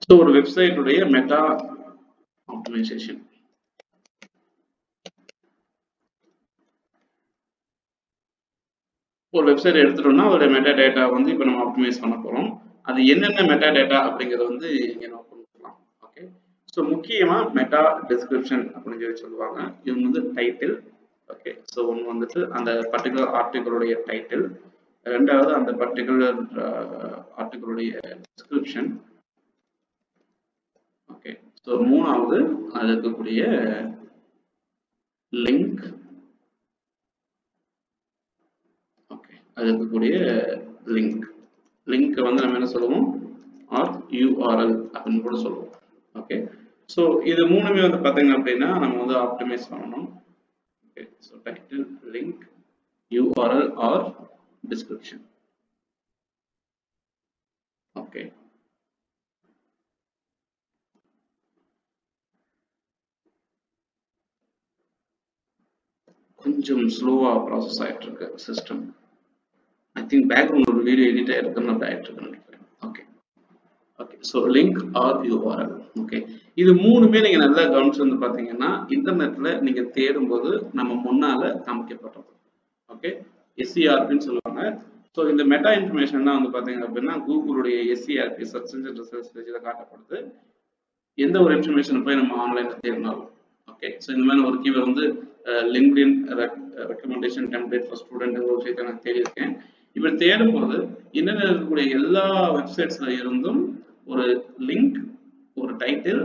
So ஒரு website உடைய meta optimisation. ஒரு வெப்சைட் எடுத்துட்டோம்னா அதோட மெட்டா டேட்டா வந்து இப்போ நம்ம ஆப்டிமைஸ் பண்ண போகிறோம். அது என்னென்ன மெட்டா டேட்டா அப்படிங்கிறத வந்து இங்கே நோட் பண்ணிக்கலாம். ஓகே, ஸோ முக்கியமாக மெட்டா டிஸ்கிரிப்ஷன் அப்படின்னு சொல்லி சொல்லுவாங்க. இது வந்து டைட்டில். ஓகே, ஸோ ஒன்று வந்துட்டு அந்த பர்டிகுலர் ஆர்டிகளுடைய டைட்டில், ரெண்டாவது அந்த பர்டிகுலர் ஆர்டிகளுடைய டிஸ்கிரிப்ஷன். ஓகே, ஸோ மூணாவது அது இருக்கக்கூடிய லிங்க். ஓகே, அது இருக்கக்கூடிய லிங்க் வந்து நம்ம என்ன சொல்லுவோம், ஆர் URL அப்படின்னு கூட சொல்லுவோம். ஓகே, ஸோ இது மூணுமே வந்து பார்த்தீங்க அப்படின்னா நம்ம வந்து ஆப்டிமைஸ் பண்ணணும். Okay, so title, link, URL or description. Okay, கொஞ்சம் ஸ்லோவா ப்ராசஸ் ஆயிட்டு இருக்கு சிஸ்டம். ஐ திங்க் பேக்ரவுண்ட் ஒரு வீடியோ எடிட் ஆயிருக்குன்னு அப்படி ஆயிட்டு இருக்குன்னு நினைக்கிறேன். Okay okay, so link or URL. Okay, இது மூணுமே நீங்க நல்லா கவனிச்சு வந்து பாத்தீங்கன்னா இன்டர்நெட்ல நீங்க தேடும் போது நம்ம முன்னால காமிக்கப்பட்டது. ஓகே, SERPன்னு சொல்லுவாங்க. ஸோ இந்த மெட்டா இன்ஃபர்மேஷன் தான் வந்து பாத்தீங்க அப்படின்னா கூகுளுடைய SERP சர்ச் இன்ஜின் ரிசர்ச் பேஜில் காட்டப்படுது. எந்த ஒரு இன்ஃபர்மேஷன் போய் நம்ம ஆன்லைன்ல தேடினாலும். ஓகே, ஸோ இந்த மாதிரி ஒரு கீவேர்ட் வந்து LinkedIn recommendation template for student ஒரு விஷயத்தை நான் தேடியிருக்கேன். இப்படி தேடும் போது என்னென்ன இருக்கக்கூடிய எல்லா வெப்சைட்ஸ்ல இருந்தும் ஒரு லிங்க், ஒரு டைட்டில்,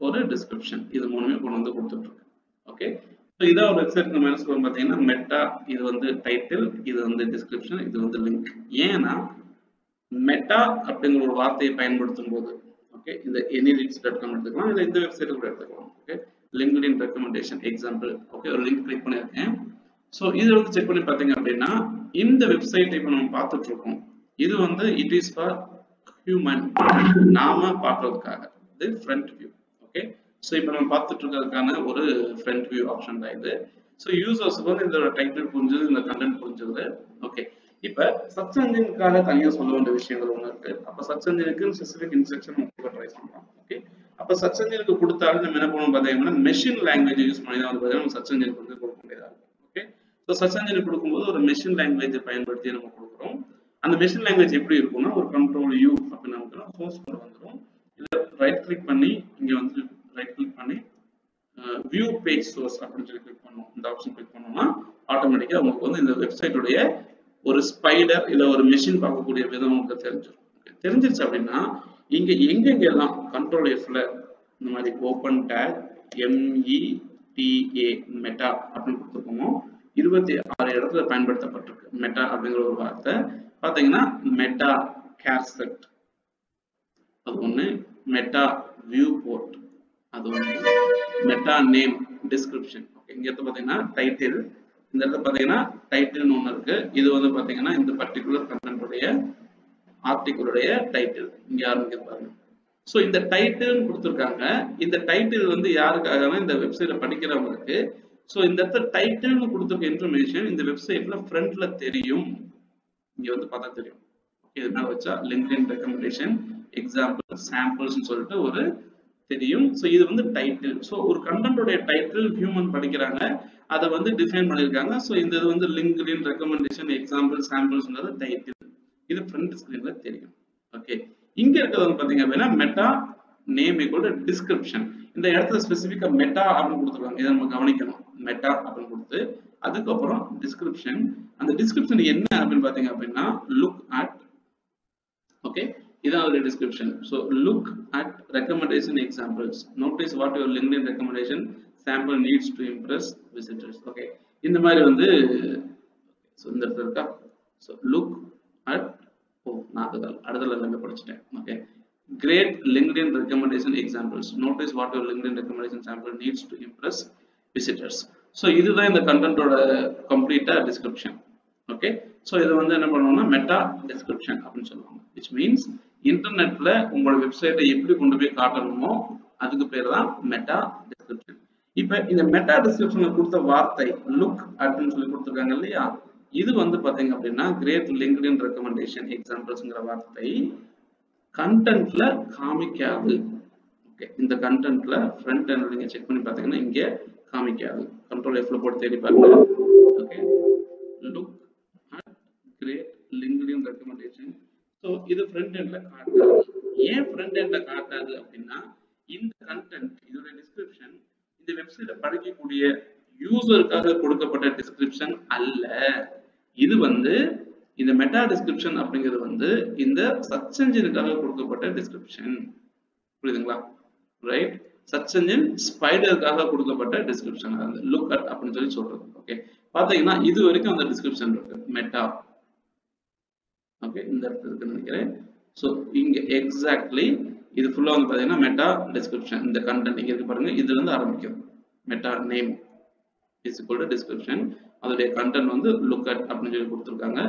ஒரு டிஸ்கிரிப்ஷன், இது மூணுமே கொண்டு வந்து கொடுத்துட்டு இருக்கு. ஓகே, ஸோ இதான் ஒரு வெப்சைட் நம்ம என்ன சொல்லுவோம் பார்த்தீங்கன்னா மெட்டா. இது வந்து டைட்டில், இது வந்து டிஸ்கிரிப்ஷன், இது வந்து லிங்க். ஏன்னா மெட்டா அப்படிங்கிற ஒரு வார்த்தையை பயன்படுத்தும் போது, ஓகே, இந்த anyleads.com எடுத்துக்கலாம், இல்லை இந்த வெப்சைட் கூட எடுத்துக்கலாம். Okay, LinkedIn recommendation example. Okay, ஒரு லிங்க் கிளிக் பண்ணியிருக்கேன். ஸோ இதில் வந்து செக் பண்ணி பார்த்தீங்க அப்படின்னா இந்த வெப்சைட் இப்போ நம்ம பார்த்துட்டு இருக்கோம். இது வந்து இட் இஸ் ஃபார் ஹியூமன், நாம பார்க்கறதுக்காக. இது ஃப்ரண்ட் வியூ. ஓகே, ஸோ இப்போ நம்ம பார்த்துட்டு இருக்கிறதுக்கான ஒரு ஃப்ரண்ட் வியூ ஆப்ஷன் தான் இது. ஸோ யூசர்ஸுக்கு வந்து இதோட டைட்டில் புரிஞ்சது, இந்த கண்டென்ட் புரிஞ்சது. ஓகே, இப்ப சர்ச் என்ஜினுக்காக தனியாக சொல்ல வேண்டிய விஷயங்கள் ஒன்று இருக்கு. அப்ப சர்ச் என்ஜினுக்கு ஸ்பெசிபிக் இன்ஸ்ட்ரக்ஷன் நம்ம ட்ரை பண்ணலாம். ஓகே, அப்ப சர்ச் என்ஜினுக்கு கொடுத்தாலும் நம்ம என்ன பண்ணணும் பார்த்தீங்கன்னா மெஷின் லாங்குவேஜ் யூஸ் பண்ணி தான் வந்து பார்த்தீங்கன்னா சர்ச் என்ஜினுக்கு வந்து கொடுக்க முடியாது. ஓகே, ஸோ சர்ச் என்ஜினுக்கு கொடுக்கும்போது ஒரு மெஷின் லாங்குவேஜை பயன்படுத்தி நம்ம கொடுக்குறோம். அந்த மெஷின் லாங்குவேஜ் எப்படி இருக்கும்னா ஒரு கண்ட்ரோல் U அப்படின்னு நமக்கு சோர்ஸ் கோட் வந்துடும். இதில் ரைட் கிளிக் பண்ணி இங்கே வந்து ரைட் கிளிக் பண்ணி வியூ பேஜ் சோர்ஸ் அப்படின்னு சொல்லி கிளிக் பண்ணணும். இந்த ஆப்ஷன் கிளிக் பண்ணோம்னா ஆட்டோமேட்டிக்காக உங்களுக்கு வந்து இந்த வெப்சைட்டுடைய ஒரு ஸ்பைடர் இல்லை ஒரு மெஷின் பார்க்கக்கூடிய விதம் உங்களுக்கு தெரிஞ்சிடும். தெரிஞ்சிருச்சு அப்படின்னா இங்க எங்கெங்கெல்லாம் கண்ட்ரோல் Fல இந்த மாதிரி ஓப்பன் டேக் META மெட்டா அப்படின்னு கொடுத்துருக்கோமோ 26 இடத்துல பயன்படுத்தப்பட்டிருக்கு. மெட்டா அப்படிங்கிற ஒரு வார்த்தை பார்த்தீங்கன்னா மெட்டா கேர்செட் அது ஒன்று, மெட்டா வியூ போர்ட் அது ஒன்று, மெட்டா நேம் டிஸ்கிரிப்ஷன். ஓகே, இங்க இடத்துல பார்த்தீங்கன்னா டைட்டில், இந்த இடத்துல பார்த்தீங்கன்னா டைட்டில்னு ஒன்று இருக்கு. இது வந்து பார்த்தீங்கன்னா இந்த பர்டிகுலர் கண்டென்ட் உடைய ஆர்டிகிளுடைய டைட்டில் இங்க ஆரம்பிக்க பாருங்க. ஸோ இந்த டைட்டில் கொடுத்துருக்காங்க. இந்த டைட்டில் வந்து யாருக்காகனா இந்த வெப்சைட்டை படிக்கிறவங்களுக்கு. ஸோ இந்த இடத்துல டைட்டில்னு கொடுத்துருக்க இன்ஃபர்மேஷன் இந்த வெப்சைட்ல ஃப்ரண்ட்ல தெரியும். இங்க வந்து பார்த்தா தெரியும். ஓகே, இது மேல வச்சா லிங்க்டின் ரெக்கமெண்டேஷன் எக்ஸாம்பிள் சாம்பிள்ஸ்னு சொல்லிட்டு ஒரு தெரியும். ஸோ இது வந்து டைட்டில். ஸோ ஒரு கண்டென்ட்டோடைய டைட்டில் ஹியூமன் படிக்கிறாங்க, அதை வந்து டிஃபைன் பண்ணியிருக்காங்க. ஸோ இந்த இது வந்து லிங்க்டின் ரெக்கமெண்டேஷன் எக்ஸாம்பிள் சாம்பிள்ஸ்ன்றது டைட்டில். இது ஃப்ரண்ட் ஸ்கிரீன்ல தெரியும். ஓகே, இங்க இருக்கிறது வந்து பாத்தீங்க அப்படின்னா மெட்டா நேம் ஈக்குவல் டிஸ்கிரிப்ஷன். இந்த இடத்துல ஸ்பெசிபிக்கா மெட்டா அப்படின்னு கொடுத்துருக்காங்க. இதை நம்ம கவனிக்கணும். மெட்டா அப்படின்னு கொடுத்து அதுக்கப்புறம் டிஸ்கிரிப்ஷன். அந்த டிஸ்கிரிப்ஷன் என்ன அப்படின்னு பாத்தீங்க அப்படின்னா லுக் அட். ஓகே, இதான் ஒரு description. So look at recommendation examples. Notice what your LinkedIn recommendation sample needs to Impress visitors. Okay, இந்த மாதிரி வந்து இந்த இடத்துல இருக்கா. ஸோ லுக் at அடுத்த படிச்சுட்டேன். Okay, great LinkedIn recommendation examples. Notice what your LinkedIn recommendation sample needs to impress visitors. So இதுதான் இந்த கண்டென்ட்டோட கம்ப்ளீட்டா டிஸ்கிரிப்ஷன். ஓகே, ஸோ இது வந்து என்ன பண்ணணும்னா மெட்டா டிஸ்கிரிப்ஷன் அப்படின்னு சொல்லுவாங்க. விச் மீன்ஸ் இன்டர்நெட்ல உங்களோட வெப்சைட்டை எப்படி கொண்டு போய் காட்டணுமோ அதுக்கு பேர் தான் மெட்டா டிஸ்கிரிப்ஷன். இப்ப இந்த மெட்டா டிஸ்கிரிப்ஷன்ல கொடுத்த வார்த்தை லுக் அப்படின்னு சொல்லி கொடுத்துருக்காங்க இல்லையா, இது வந்து பாத்தீங்க அப்படின்னா கிரேட் லிங்க்டின் ரெக்கமெண்டேஷன் எக்ஸாம்பிள்ஸ்ங்கிற வார்த்தை கண்டென்ட்ல காமிக்காது. ஓகே, இந்த கண்டென்ட்ல ஃப்ரண்ட் எண்ட் நீங்க செக் பண்ணி பார்த்தீங்கன்னா இங்க காமிக்காது. கண்ட்ரோல் F ல போட்டு தேடி பாருங்க. Okay, look at great LinkedIn recommendation. So இது ஃப்ரண்ட் எண்ட்ல காட்டாது. ஏன் ஃப்ரண்ட் எண்ட்ல காட்டாது அப்படின்னா இந்த கண்டென்ட் இதோட டிஸ்கிரிப்ஷன் இந்த வெப்சைட்டை படிக்கக்கூடிய யூசருக்காக கொடுக்கப்பட்ட டிஸ்கிரிப்ஷன் அல்ல. இது வந்து இந்த மெட்டா டிஸ்கிரிப்ஷன் அப்படிங்கிறது வந்து இந்த சர்ச் என்ஜினுக்காக கொடுக்கப்பட்ட டிஸ்கிரிப்ஷன். புரியுதுங்களா? ரைட், சர்ச் என்ஜின் ஸ்பைடருக்காக கொடுக்கப்பட்ட டிஸ்கிரிப்ஷன் வந்து லுக் அட் அப்படின்னு சொல்லி சொல்றது. ஓகே, பாத்தீங்கன்னா இது வரைக்கும் அந்த டிஸ்கிரிப்ஷன் இருக்கு மெட்டா. ஓகே, இந்த இடத்துல இருக்குன்னு நினைக்கிறேன். ஸோ இங்க எக்ஸாக்ட்லி இது ஃபுல்லா வந்து பாத்தீங்கன்னா மெட்டா டிஸ்கிரிப்ஷன். இந்த கண்டென்ட் இங்க இருக்கு பாருங்க, இதுல இருந்து ஆரம்பிக்கும். Meta name is equal to description, அதோடைய கண்டென்ட் வந்து லுக் அட் அப்படின்னு சொல்லி கொடுத்துருக்காங்க.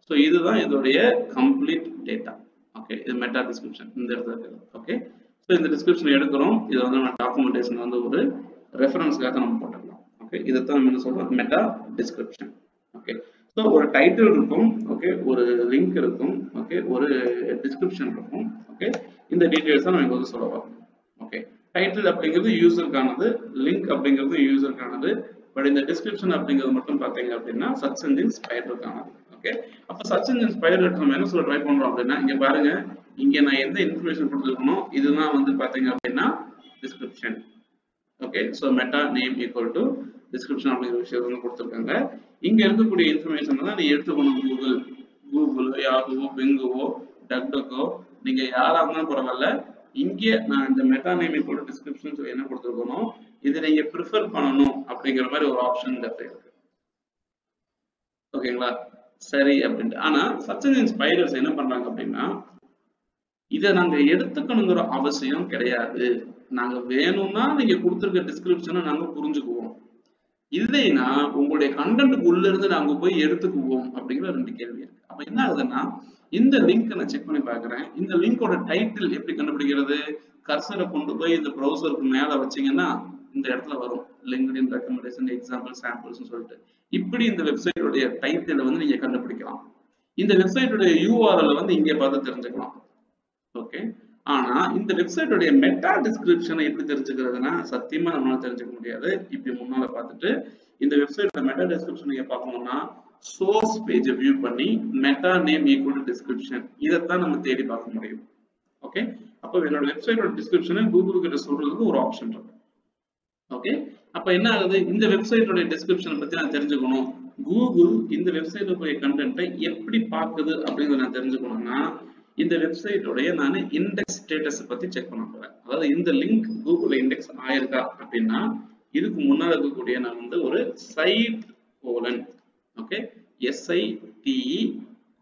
ஸோ இதுதான் இதோடைய கம்ப்ளீட் டேட்டா. ஓகே, இது மெட்டா டிஸ்கிரிப்ஷன் இந்த இடத்துல இருக்கு. ஓகே, ஸோ இந்த டிஸ்கிரிப்ஷன் எடுக்கிறோம், இதை வந்து நம்ம டாக்குமெண்டேஷன் வந்து ஒரு ரெஃபரன்ஸ்க்காக நம்ம போட்டுக்கலாம். ஓகே, இதைத்தான் நம்ம என்ன சொல்றோம், மெட்டா டிஸ்கிரிப்ஷன். ஓகே, ஸோ ஒரு டைட்டில் இருக்கும், ஓகே, ஒரு லிங்க் இருக்கும், ஓகே, ஒரு டிஸ்கிரிப்ஷன் இருக்கும். ஓகே, இந்த டீடைல்ஸ் தான் நம்ம இங்க வந்து சொல்லலாம். ஓகே, டைட்டில் அப்படிங்கிறது யூசருக்கானது, லிங்க் அப்படிங்கிறது யூசருக்கானது, பட் இந்த டிஸ்கிரிப்ஷன் அப்படிங்கிறது மட்டும் பாத்தீங்க அப்படின்னா சர்ச் என்ஜின் ஸ்பைடருக்கானது. ஓகே, அப்ப சர்ச் என்ஜின் ஸ்பைடர் நம்ம என்ன சொல்ல ட்ரை பண்றோம் அப்படின்னா இங்க பாருங்க, இங்க நான் எந்த இன்ஃபர்மேஷன் கொடுத்துருக்கணும், இதுதான் வந்து பாத்தீங்க அப்படின்னா description. Okay, so meta name equal to description அப்படிங்கிற விஷயம் வந்து கொடுத்துருக்காங்க. இங்க இருக்கக்கூடிய இன்ஃபர்மேஷன் தான் நீ எடுத்துக்கணும். கூகுள், யாஹூ, பிங்குவோ, டக்டக்கோ, நீங்க யாரா இருந்தாலும் பரவாயில்ல, இங்கே நான் இந்த meta name equal to description சொல்லி என்ன கொடுத்துருக்கணும், இதை நீங்க ப்ரிஃபர் பண்ணணும் அப்படிங்கிற மாதிரி ஒரு ஆப்ஷன் இந்த இடத்துல இருக்கு. ஓகேங்களா? சரி அப்படின்ட்டு. ஆனா சர்ச் என்ஜின் ஸ்பைடர்ஸ் என்ன பண்றாங்க அப்படின்னா இதை நாங்க எடுத்துக்கணுங்கிற அவசியம் கிடையாது. நாங்க வேணும்னா நீங்க கொடுத்துருக்க டிஸ்கிரிப்ஷனை நாங்க புரிஞ்சுக்குவோம், இல்லைன்னா உங்களுடைய கண்டென்ட்டுக்கு உள்ள இருந்து நாங்க போய் எடுத்துக்குவோம் அப்படிங்கிற ரெண்டு கேள்வி இருக்கு. அப்ப என்ன ஆகுதுன்னா இந்த லிங்க் நான் செக் பண்ணி பாக்குறேன், இந்த லிங்கோட டைட்டில் எப்படி கண்டுபிடிக்கிறது, கர்சரை கொண்டு போய் இந்த ப்ரௌசருக்கு மேல வச்சீங்கன்னா இந்த இடத்துல வரும் லிங்க்டின் ரெக்கமெண்டேஷன் எக்ஸாம்பிள் சாம்பிள்ஸ் சொல்லிட்டு. இப்படி இந்த வெப்சைட்டோடைய டைட்டிலை வந்து நீங்க கண்டுபிடிக்கலாம். இந்த வெப்சைட்டோட யூஆர்எல் வந்து இங்கே பார்த்து தெரிஞ்சுக்கலாம். ஓகே, ஆனா இந்த வெப்சைட்டோடைய மெட்டா டிஸ்கிரிப்ஷனை எப்படி தெரிஞ்சுக்கிறதுனா சத்தியமா நம்மளால தெரிஞ்சுக்க முடியாது. இப்படி முன்னால பார்த்துட்டு இந்த வெப்சைட்டோட மெட்டா டிஸ்கிரிப்ஷன் நீங்க பார்க்கணும்னா சோர்ஸ் பேஜை வியூ பண்ணி meta name equal to description இதைத்தான் நம்ம தேடி பார்க்க முடியும். ஓகே, அப்போ என்னோட வெப்சைட்டோட டிஸ்கிரிப்ஷனை கூகுள் கிட்ட சொல்றதுக்கு ஒரு ஆப்ஷன் இருக்கு. ஓகே, அப்ப என்ன ஆகுது, இந்த வெப்சைட்டோட டிஸ்கிரிப்ஷனை பத்தி நான் தெரிஞ்சுக்கணும், கூகுள் இந்த வெப்சைட்டோட கண்டென்ட்டை எப்படி பார்க்குது அப்படிங்கறத நான் தெரிஞ்சுக்கணும்னா இந்த வெப்சைட்டோடைய நான் இண்டெக்ஸ் ஸ்டேட்டஸ் பத்தி செக் பண்ண போறேன். அதாவது இந்த லிங்க் கூகுள்ல இண்டெக்ஸ் ஆயிருக்கா அப்படின்னா இதுக்கு முன்னாடி இருக்கக்கூடிய நான் வந்து ஒரு site colon, okay, SITE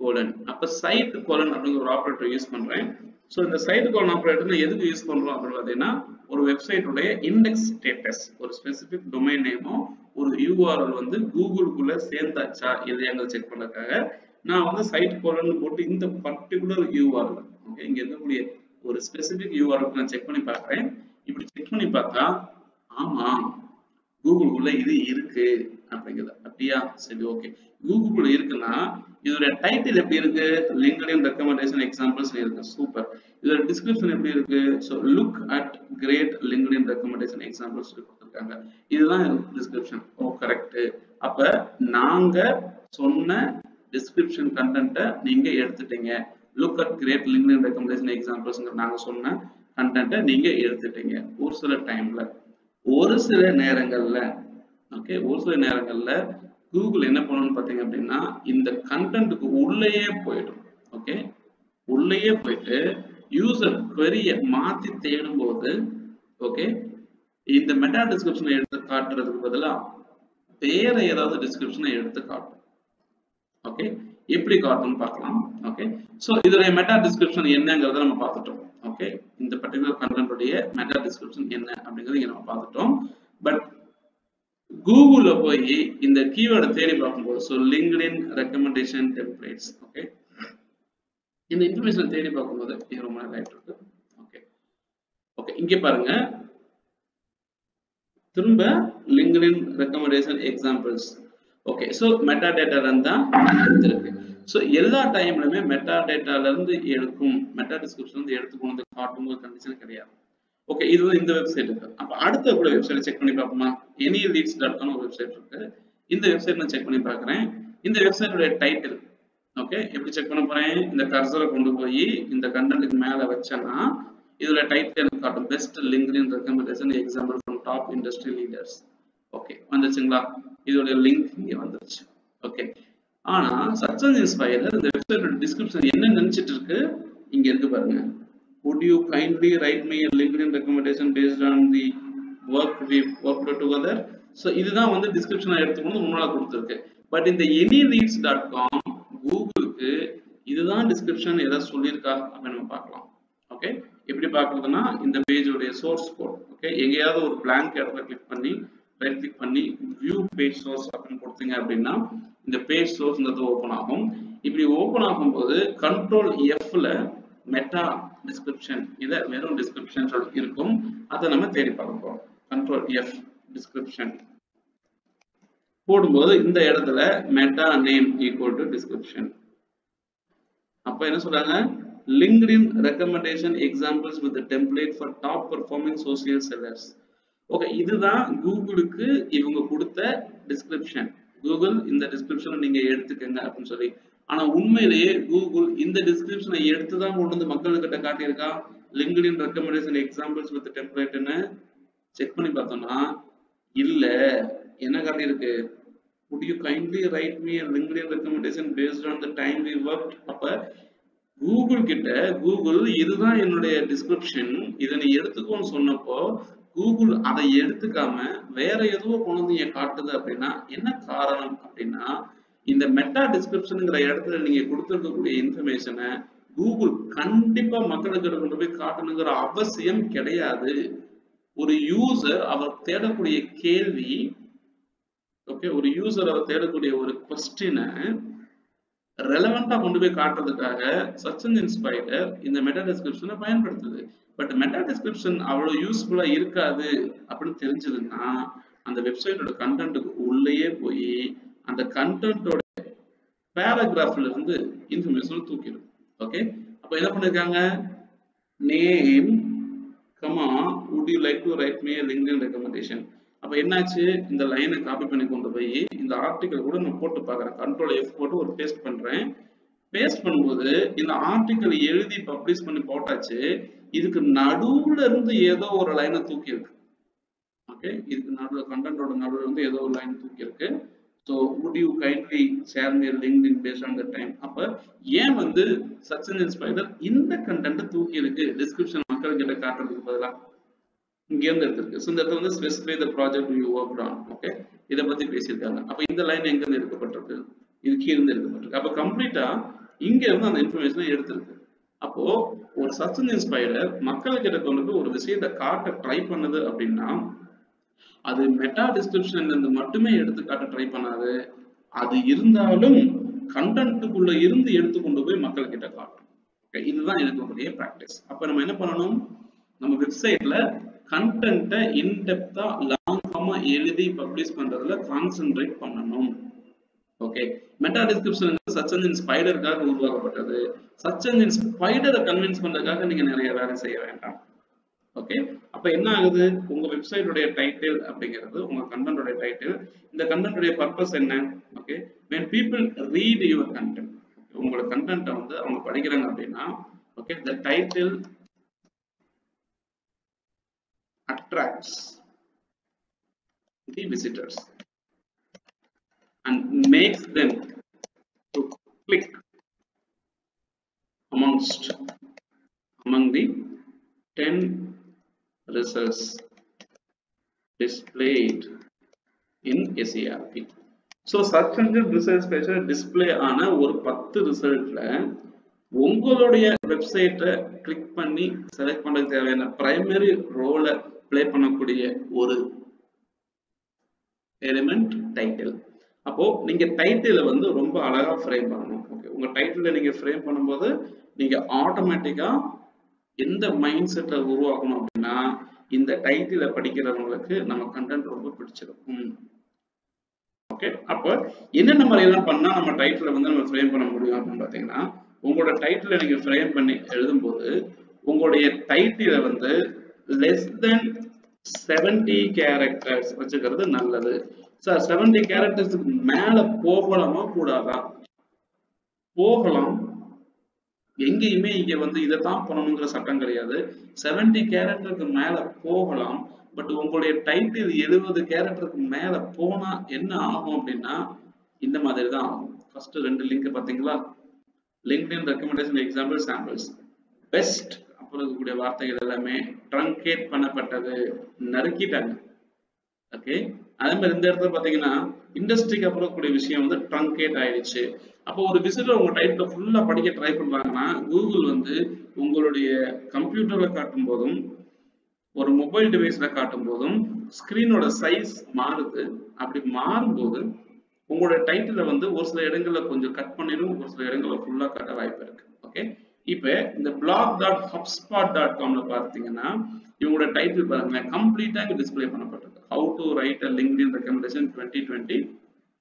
colon, அப்ப சைட் கோலன் அப்படிங்கிற ஒரு ஆபரேட்டர் யூஸ் பண்றேன். ஸோ இந்த சைட் கோலன் ஆபரேட்டர் எதுக்கு யூஸ் பண்றோம் அப்படின்னு பார்த்தீங்கன்னா ஒரு வெப்சைட்டுடைய இண்டெக்ஸ் ஸ்டேட்டஸ், ஒரு ஸ்பெசிபிக் டொமைன் நேமோ ஒரு URL வந்து கூகுளுக்குள்ள சேர்ந்தாச்சா இல்லையாங்கிறத செக் பண்ணதுக்காக நான் வந்து சைட் கோலன் போட்டு இந்த பர்டிகுலர் URL, ஓகே, இங்க இருக்கக்கூடிய ஒரு ஸ்பெசிபிக் URL நான் செக் பண்ணி பார்க்கிறேன். இப்படி செக் பண்ணி பார்த்தா ஆமா கூகுளுக்குள்ள இது இருக்கு அப்படிங்கிறது. அப்படியா, சரி, ஓகே, கூகுளுக்குள்ள இருக்குன்னா இதோட டைட்டில் எப்படி இருக்கு, லிங்க்டின் ரெக்கமெண்டேஷன் எக்ஸாம்பிள்ஸ் இருக்கு, சூப்பர். இதோட டிஸ்கிரிப்ஷன் எப்படி இருக்கு, so look at great LinkedIn recommendation examples கொடுத்துருக்காங்க, இதுதான் டிஸ்கிரிப்ஷன். ஓ கரெக்ட், அப்ப நாங்க சொன்ன டிஸ்கிரிப்ஷன் கண்டென்ட்டை நீங்க எடுத்துட்டீங்க, look at great LinkedIn recommendation examples நாங்க சொன்ன கண்டென்ட்டை நீங்க எடுத்துட்டீங்க. ஒரு சில டைம்ல, ஒரு சில நேரங்கள்ல, ஓகே, ஒரு சில நேரங்கள்ல கூகுள் என்ன பண்ணணும்னு பாத்தீங்க அப்படின்னா இந்த கண்டென்ட்டுக்கு உள்ளேயே போயிடும். ஓகே, உள்ளேயே போயிட்டு யூசர் query-ய மாத்தி தேடும் போது, ஓகே, இந்த மெட்டா டிஸ்கிரிப்ஷனை எடுத்து காட்டுறதுக்கு பதிலா வேற ஏதாவது டிஸ்கிரிப்ஷனை எடுத்து காட்டும். ஓகே, எப்படி காட்டும்னு பார்க்கலாம். ஓகே, சோ இதோட மெட்டா டிஸ்கிரிப்ஷன் என்னங்கறத நம்ம பார்த்துட்டோம். ஓகே, இந்த பர்టిక్యులர் கண்டென்ட் உடைய மெட்டா டிஸ்கிரிப்ஷன் என்ன அப்படிங்கறத இங்க நம்ம பார்த்துட்டோம். பட் கூகுள்ல போய் இந்த கீவேர்டை தேடி பார்க்கும்போது, so LinkedIn recommendation templates, okay, இந்த இன்ஃபர்மேஷன் தேடி பார்க்கும்போது இது ரொம்ப நல்லா இருக்கு. ஓகே, ஓகே, இங்க பாருங்க, திரும்ப LinkedIn recommendation examples. Okay, so meta data தான் எடுத்திருக்கு. ஸோ எல்லா டைம்லயுமே மெட்டா டேட்டால இருந்து எடுக்கும், மெட்டா டிஸ்கிரிப்ஷன் இருந்து எடுத்து கொண்டு வந்து காட்டும் கண்டிஷன் கிடையாது. ஓகே, இது வந்து இந்த வெப்சைட் இருக்கு. அப்ப அடுத்த கூட வெப்சைட் செக் பண்ணி பார்ப்போமா? anyleads.com ஒரு வெப்சைட் இருக்கு. இந்த வெப்சைட் நான் செக் பண்ணி பார்க்குறேன். இந்த வெப்சைட்டோட டைட்டில் ஓகே எப்படி செக் பண்ண போறேன்? இந்த கர்சரை கொண்டு போய் இந்த கண்டென்ட்க்கு மேல வச்சேன்னா இதோட டைட்டில் எனக்கு காட்டும், best LinkedIn recommendation example from top industry leaders. Okay வந்துருச்சுங்களா? இதோட லிங்க் இங்க வந்துருச்சு. ஓகே, ஆனா சர்ச் என்ஜின் ஸ்பைடர் இந்த வெப்சைட்டோட டிஸ்கிரிப்ஷன் என்ன நினைச்சிட்டு இருக்கு? இங்க இருக்கு பாருங்க. Would you kindly write me a LinkedIn recommendation based on the work we worked together? So இதுதான் வந்து டிஸ்கிரிப்ஷன் எடுத்துக்கொண்டு முன்னால கொடுத்துருக்கு. பட் இந்த anyleads.com கூகுளுக்கு இதுதான் டிஸ்கிரிப்ஷன் ஏதாவது சொல்லியிருக்கா அப்படின்னு நம்ம பார்க்கலாம். ஓகே, எப்படி பார்க்கறதுன்னா இந்த பேஜோடைய சோர்ஸ் கோட் ஓகே எங்கேயாவது ஒரு blank இடத்துல கிளிக் பண்ணி ரைட் கிளிக் பண்ணி வியூ பேஜ் சோர்ஸ் அப்படின்னு கொடுத்தீங்க அப்படின்னா இந்த பேஜ் சோர்ஸ்ங்கிறது ஓப்பன் ஆகும். இப்படி ஓப்பன் ஆகும்போது கண்ட்ரோல் எஃப்ல மெட்டா டிஸ்கிரிப்ஷன் இதை வெறும் டிஸ்கிரிப்ஷன் சொல்லி இருக்கும். அதை நம்ம தேடி பார்க்க போறோம். கண்ட்ரோல் எஃப் டிஸ்கிரிப்ஷன் போடும்போது இந்த இடத்துல meta name equal to description. அப்ப என்ன சொல்றாங்க? LinkedIn recommendation examples with the template for top performing social sellers. Okay, இதுதான் கூகுளுக்கு இவங்க கொடுத்த டிஸ்கிரிப்ஷன். கூகுள் இந்த டிஸ்கிரிப்ஷனை நீங்க எடுத்துக்கங்க அப்படின்னு சொல்லி. ஆனா உண்மையிலேயே கூகுள் இந்த டிஸ்கிரிப்ஷனை எடுத்துதான் கொண்டு வந்து மக்கள்கிட்ட காட்டியிருக்கா? LinkedIn recommendation examples with the template-ன்னு செக் பண்ணி பார்த்தோம்னா இல்ல. என்ன காட்டியிருக்கு? Would you kindly write me a LinkedIn recommendation based on the time we worked? அப்ப கூகுள் கிட்ட கூகுள் இதுதான் என்னுடைய டிஸ்கிரிப்ஷன், இதை நீ எடுத்துக்கோன்னு சொன்னப்போ கூகுள் அதை எடுத்துக்காம வேற எதுவோ கொண்டு வந்து காட்டுது. அப்படின்னா என்ன காரணம்? அப்படின்னா இந்த மெட்டா டிஸ்கிரிப்ஷனுங்கிற இடத்துல நீங்க கொடுத்துருக்கக்கூடிய இன்ஃபர்மேஷனை கூகுள் கண்டிப்பா மக்களுக்கு கொண்டு போய் காட்டணுங்கிற அவசியம் கிடையாது. ஒரு யூசர் அவர் தேடக்கூடிய கேள்வி ஓகே ஒரு யூசர் அவர் தேடக்கூடிய ஒரு கொஸ்டினை ரெலவெண்டா கொண்டு போய் காட்டுறதுக்காக சர்ச் என்ஜின் ஸ்பைடர் இந்த மெட்டா டிஸ்கிரிப்ஷனை பயன்படுத்துது. பட் மெட்டா டிஸ்கிரிப்ஷன் அவ்வளவு யூஸ்ஃபுல்லா இருக்காது அப்படின்னு தெரிஞ்சதுன்னா அந்த வெப்சைட்டோட கண்டென்ட்டுக்கு உள்ளேயே போய் அந்த கண்டென்ட்டோட பேராகிராஃப்ல இருந்து இன்ஃபர்மேஷன் தூக்கிடும். ஓகே, அப்ப என்ன பண்ணிருக்காங்க? Name comma would you like to write me a LinkedIn recommendation. அப்ப என்னாச்சு? இந்த லைனை காப்பி பண்ணி கொண்டு போய் இந்த ஆர்டிகல் கூட நான் போட்டு பார்க்குறேன். கண்ட்ரோல் எஃப் போட்டு ஒரு பேஸ்ட் பண்றேன். பேஸ்ட் பண்ணும்போது இந்த ஆர்டிகல் எழுதி பப்ளிஷ் பண்ணி போட்டாச்சு. இதுக்கு நடுவுல இருந்து ஏதோ ஒரு லைனை தூக்கி இருக்கு. ஓகே, இதுக்கு நடுவுல கண்டென்ட்டோட நடுவுல இருந்து ஏதோ ஒரு லைன் தூக்கி இருக்கு. So would you kindly share me a LinkedIn based on the time. அப்ப ஏன் வந்து சர்ச் என்ஜின் ஸ்பைடர் இந்த கண்டென்ட்டை தூக்கி இருக்கு டிஸ்கிரிப்ஷன் மக்கள் கிட்ட காட்டுறதுக்கு பதிலாக இங்க இருந்து எடுத்திருக்கு. ஸோ இந்த இடத்துல வந்து specify the project you work on. Okay, இதை பத்தி பேசியிருக்காங்க. அப்ப இந்த லைன் எங்க இருந்து எடுக்கப்பட்டிருக்கு? இது கீழே இருந்து எடுக்கப்பட்டிருக்கு. அப்ப கம்ப்ளீட்டா இங்க இருந்து அந்த இன்ஃபர்மேஷனை எடுத்திருக்கு. அப்போ ஒரு சர்ச் என்ஜின் ஸ்பைடர் மக்கள்கிட்ட கொண்டு போய் ஒரு விஷயத்தை காட்ட ட்ரை பண்ணுது அப்படின்னா அது மெட்டா டிஸ்கிரிப்ஷன்ல இருந்து மட்டுமே எடுத்து காட்ட ட்ரை பண்ணாது. அது இருந்தாலும் கண்டென்ட்டுக்குள்ள இருந்து எடுத்து கொண்டு போய் மக்கள் கிட்ட காட்டும். ஓகே, இதுதான் இருக்கக்கூடிய பிராக்டிஸ். அப்ப நம்ம என்ன பண்ணணும்? நம்ம வெப்சைட்ல கண்டென்ட்டை இன்டெப்தா லாங் ஃபார்மா எழுதி பப்ளிஷ் பண்றதுல கான்சென்ட்ரேட் பண்ணணும். Okay, meta description search engine ஸ்பைடருக்காக உருவாக்கப்பட்டது. சர்ச் என்ஜின் ஸ்பைடரை கன்வின்ஸ் பண்றதுக்காக நீங்க நிறைய வேலை செய்ய வேண்டாம். ஓகே, அப்ப என்ன ஆகுது? உங்க வெப்சைட்டோட டைட்டில் அப்படிங்கிறது உங்க கண்டென்ட்டோட டைட்டில். இந்த கண்டென்ட்டோட பர்பஸ் என்ன? Okay, when people read your content, உங்களோட கண்டென்ட்டை வந்து அவங்க படிக்கிறாங்க அப்படின்னா okay the title attracts the visitors and makes them to click among the 10 results displayed in SERP. So search engine research page display ஆன ஒரு 10 ரிசல்ட்ல உங்களுடைய வெப்சைட்டை கிளிக் பண்ணி செலக்ட் பண்ண தேவையான பிரைமரி ரோலை பிளே பண்ணக்கூடிய ஒரு எலிமெண்ட் டைட்டில். அப்போ நீங்க டைட்டிலை வந்து ரொம்ப அழகா ஃப்ரேம் பண்ணணும். ஓகே, உங்க டைட்டிலை நீங்க ஃப்ரேம் பண்ணும்போது நீங்க ஆட்டோமேட்டிக்கா எந்த மைண்ட் செட்ல உருவாக்கணும் அப்படின்னா இந்த டைட்டிலை படிக்கிறவங்களுக்கு நம்ம கண்டென்ட் ரொம்ப பிடிச்சிருக்கும். ஓகே, அப்போ என்னென்ன மாதிரிலாம் பண்ணா நம்ம டைட்டில் வந்து நம்ம ஃப்ரேம் பண்ண முடியும் அப்படின்னு பார்த்தீங்கன்னா, உங்களோட டைட்டிலை நீங்க ஃப்ரேம் பண்ணி எழுதும்போது உங்களுடைய டைட்டிலை வந்து less than 70 கேரக்டர்ஸ் வச்சுக்கிறது நல்லது. சார் 70 கேரக்டர்ஸ்க்கு மேல போகலாமா கூடாதா? போகலாம். எங்கேயுமே இங்க வந்து இதைத்தான் பண்ணணுங்கிற சட்டம் கிடையாது. 70 கேரக்டருக்கு மேல போகலாம். பட் உங்களுடைய டைட்டில் 70 கேரக்டருக்கு மேல போனா என்ன ஆகும் அப்படின்னா இந்த மாதிரி தான் ஆகும். ஃபர்ஸ்ட் 2 லிங்க் பாத்தீங்களா? LinkedIn recommendation example samples best அப்புறம் இருக்கக்கூடிய வார்த்தைகள் எல்லாமே ட்ரங்கேட் பண்ணப்பட்டது, நறுக்கிட்டாங்க. ஓகே, அதே மாதிரி இந்த இடத்துல பாத்தீங்கன்னா இண்டஸ்ட்ரிக்கு அப்புறம் கூடிய விஷயம் வந்து ட்ரங்கேட் ஆயிடுச்சு. அப்போ ஒரு விசிட்டர் உங்க டைட்டில ஃபுல்லா படிக்க ட்ரை பண்றாங்கன்னா கூகுள் வந்து உங்களுடைய கம்ப்யூட்டர்ல காட்டும் போதும் ஒரு மொபைல் டிவைஸ்ல காட்டும் போதும் ஸ்கிரீனோட சைஸ் மாறுது. அப்படி மாறும்போது உங்களோட டைட்டில வந்து ஒரு சில இடங்கள்ல கொஞ்சம் கட் பண்ணிடும், ஒரு சில இடங்கள்ல ஃபுல்லா காட்ட வாய்ப்பு இருக்கு. ஓகே, இப்ப இந்த blog.hubspot.comல பார்த்தீங்கன்னா இவங்களோட டைட்டில் பாருங்க கம்ப்ளீட்டா இங்க டிஸ்ப்ளே பண்ணப்பட்டிருக்கு. How to write a LinkedIn recommendation 2020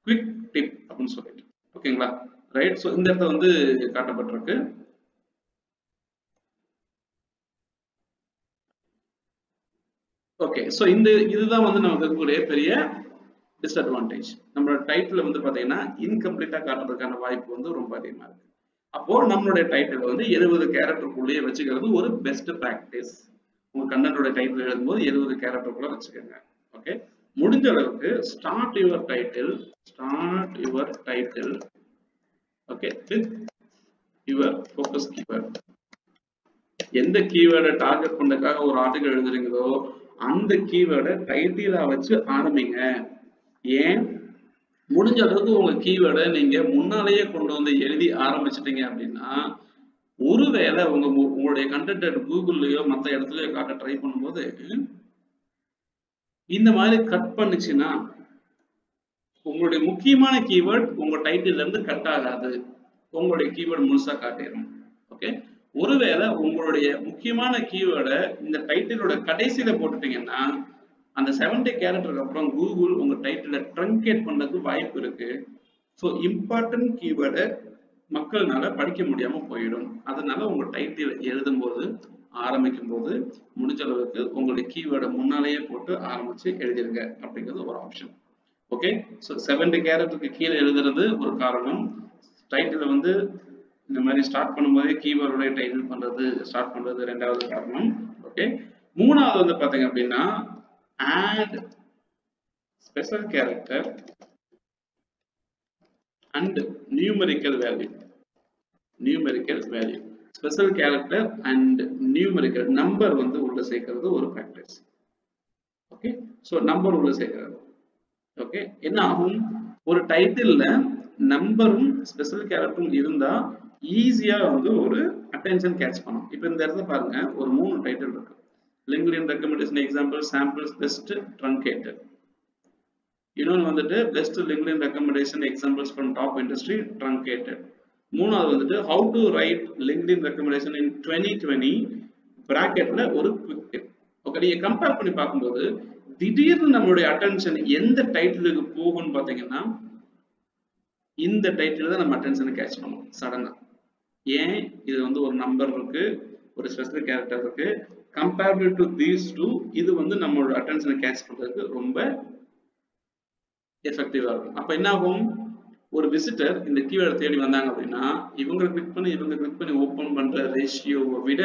quick tip அப்படின்னு சொல்லிட்டு. ஓகேங்களா, ரைட். ஸோ இந்த இடத்துல வந்து காட்டப்பட்டிருக்கு. ஓகே, ஸோ இதுதான் வந்து நமக்கு இருக்கக்கூடிய பெரிய டிஸ்அட்வான்டேஜ். நம்மளோட டைட்டில் வந்து பாத்தீங்கன்னா இன்கம்ப்ளீட்டா காட்டுறதுக்கான வாய்ப்பு வந்து ரொம்ப அதிகமா இருக்கு. அப்போ நம்மளுடைய டைட்டில் வந்து 70 கேரக்டருக்குள்ளேயே வச்சுக்கிறது ஒரு பெஸ்ட் பிராக்டிஸ். உங்க கண்டென்ட்டோட டைட்டில் எழுதும்போது 70 கேரக்டருக்குள்ள வச்சுக்கோங்க. ஓகே, முடிஞ்ச அளவுக்கு start your title okay with your focus keyword. எந்த கீவேர்டை டார்கெட் பண்றதுக்காக ஒரு ஆர்டிகல் எழுதுறீங்களோ அந்த கீவேர்டை டைட்டிலா வச்சு ஆரம்பிங்க. ஏன், முடிஞ்ச அளவுக்கு உங்க கீவேர்டை நீங்க முன்னாலேயே கொண்டு வந்து எழுதி ஆரம்பிச்சிட்டீங்க அப்படின்னா ஒருவேளை உங்களுடைய கண்டென்ட் கூகுள்லயோ மற்ற இடத்துலயோ காட்ட ட்ரை பண்ணும்போது இந்த மாதிரி கட் பண்ணுச்சுன்னா உங்களுடைய முக்கியமான கீவேர்ட் உங்க டைட்டில் இருந்து கட் ஆகாது, உங்களுடைய கீவேர்ட் முழுசா காட்டிடும். ஓகே, ஒருவேளை உங்களுடைய முக்கியமான கீவேர்டை இந்த டைட்டிலோட கடைசியில போட்டுட்டீங்கன்னா அந்த 70 கேரக்டருக்கு அப்புறம் கூகுள் உங்க டைட்டில ட்ரங்கேட் பண்ணதுக்கு வாய்ப்பு இருக்கு. ஸோ இம்பார்ட்டன்ட் கீவேர்டை மக்கள்னால படிக்க முடியாம போயிடும். அதனால உங்க டைட்டில் எழுதும் போது ஆரம்பிக்கும் போது முடிஞ்ச அளவுக்கு உங்களுடைய கீவேர்டை முன்னாலேயே போட்டு ஆரம்பிச்சு எழுதிருங்க அப்படிங்கிறது ஒரு ஆப்ஷன். ஓகே, ஸோ 70 கேரக்டருக்கு கீழே எழுதுறது ஒரு காரணம். டைட்டில் வந்து இந்த மாதிரி ஸ்டார்ட் பண்ணும்போதே கீவேர்டோட டைட்டில் ஸ்டார்ட் பண்றது ரெண்டாவது காரணம். ஓகே, மூணாவது வந்து பாத்தீங்க அப்படின்னா add special character and numerical value. Special character and numerical number வந்து உள்ள சேர்க்கிறது ஒரு பிராக்டிஸ். ஓகே, ஸோ நம்பர் உள்ள சேர்க்கிறது. ஓகே, என்ன ஆகும், ஒரு டைட்டில்ல நம்பரும் ஸ்பெஷல் கேரக்டரும் இருந்தா ஈஸியா வந்து ஒரு அட்டென்ஷன் கேட்ச் பண்ணும். இப்போ இந்த இடத்துல பாருங்க ஒரு 3 டைட்டில் இருக்கு. LinkedIn recommendation example samples best truncated. இன்னொன்று வந்துட்டு best LinkedIn recommendation examples from top industry truncated. மூணாவது வந்துட்டு how to write LinkedIn recommendation in 2020 பிராக்கெட்ல ஒரு குவிக் டிப். ஓகே, நீங்க கம்பேர் பண்ணி பார்க்கும்போது திடீர்னு நம்மளுடைய அட்டென்ஷன் எந்த டைட்டிலுக்கு போகும்னு பாத்தீங்கன்னா இந்த டைட்டில் தான் நம்ம அட்டென்ஷனை கேட்ச் பண்ணும் சடனா. ஏன், இது வந்து ஒரு நம்பர் இருக்கு, ஒரு ஸ்பெஷல் கேரக்டர் இருக்கு. கம்பேர்டு டு தீஸ் டூ இது வந்து நம்மளோட அட்டென்ஷனை கேட்ச் பண்றதுக்கு ரொம்ப எஃபெக்டிவா இருக்கும். அப்ப என்ன ஆகும், ஒரு விசிட்டர் இந்த கீவேர்டை தேடி வந்தாங்க அப்படின்னா இவங்க கிளிக் பண்ணி ஓபன் பண்ற ரேஷியோவை விட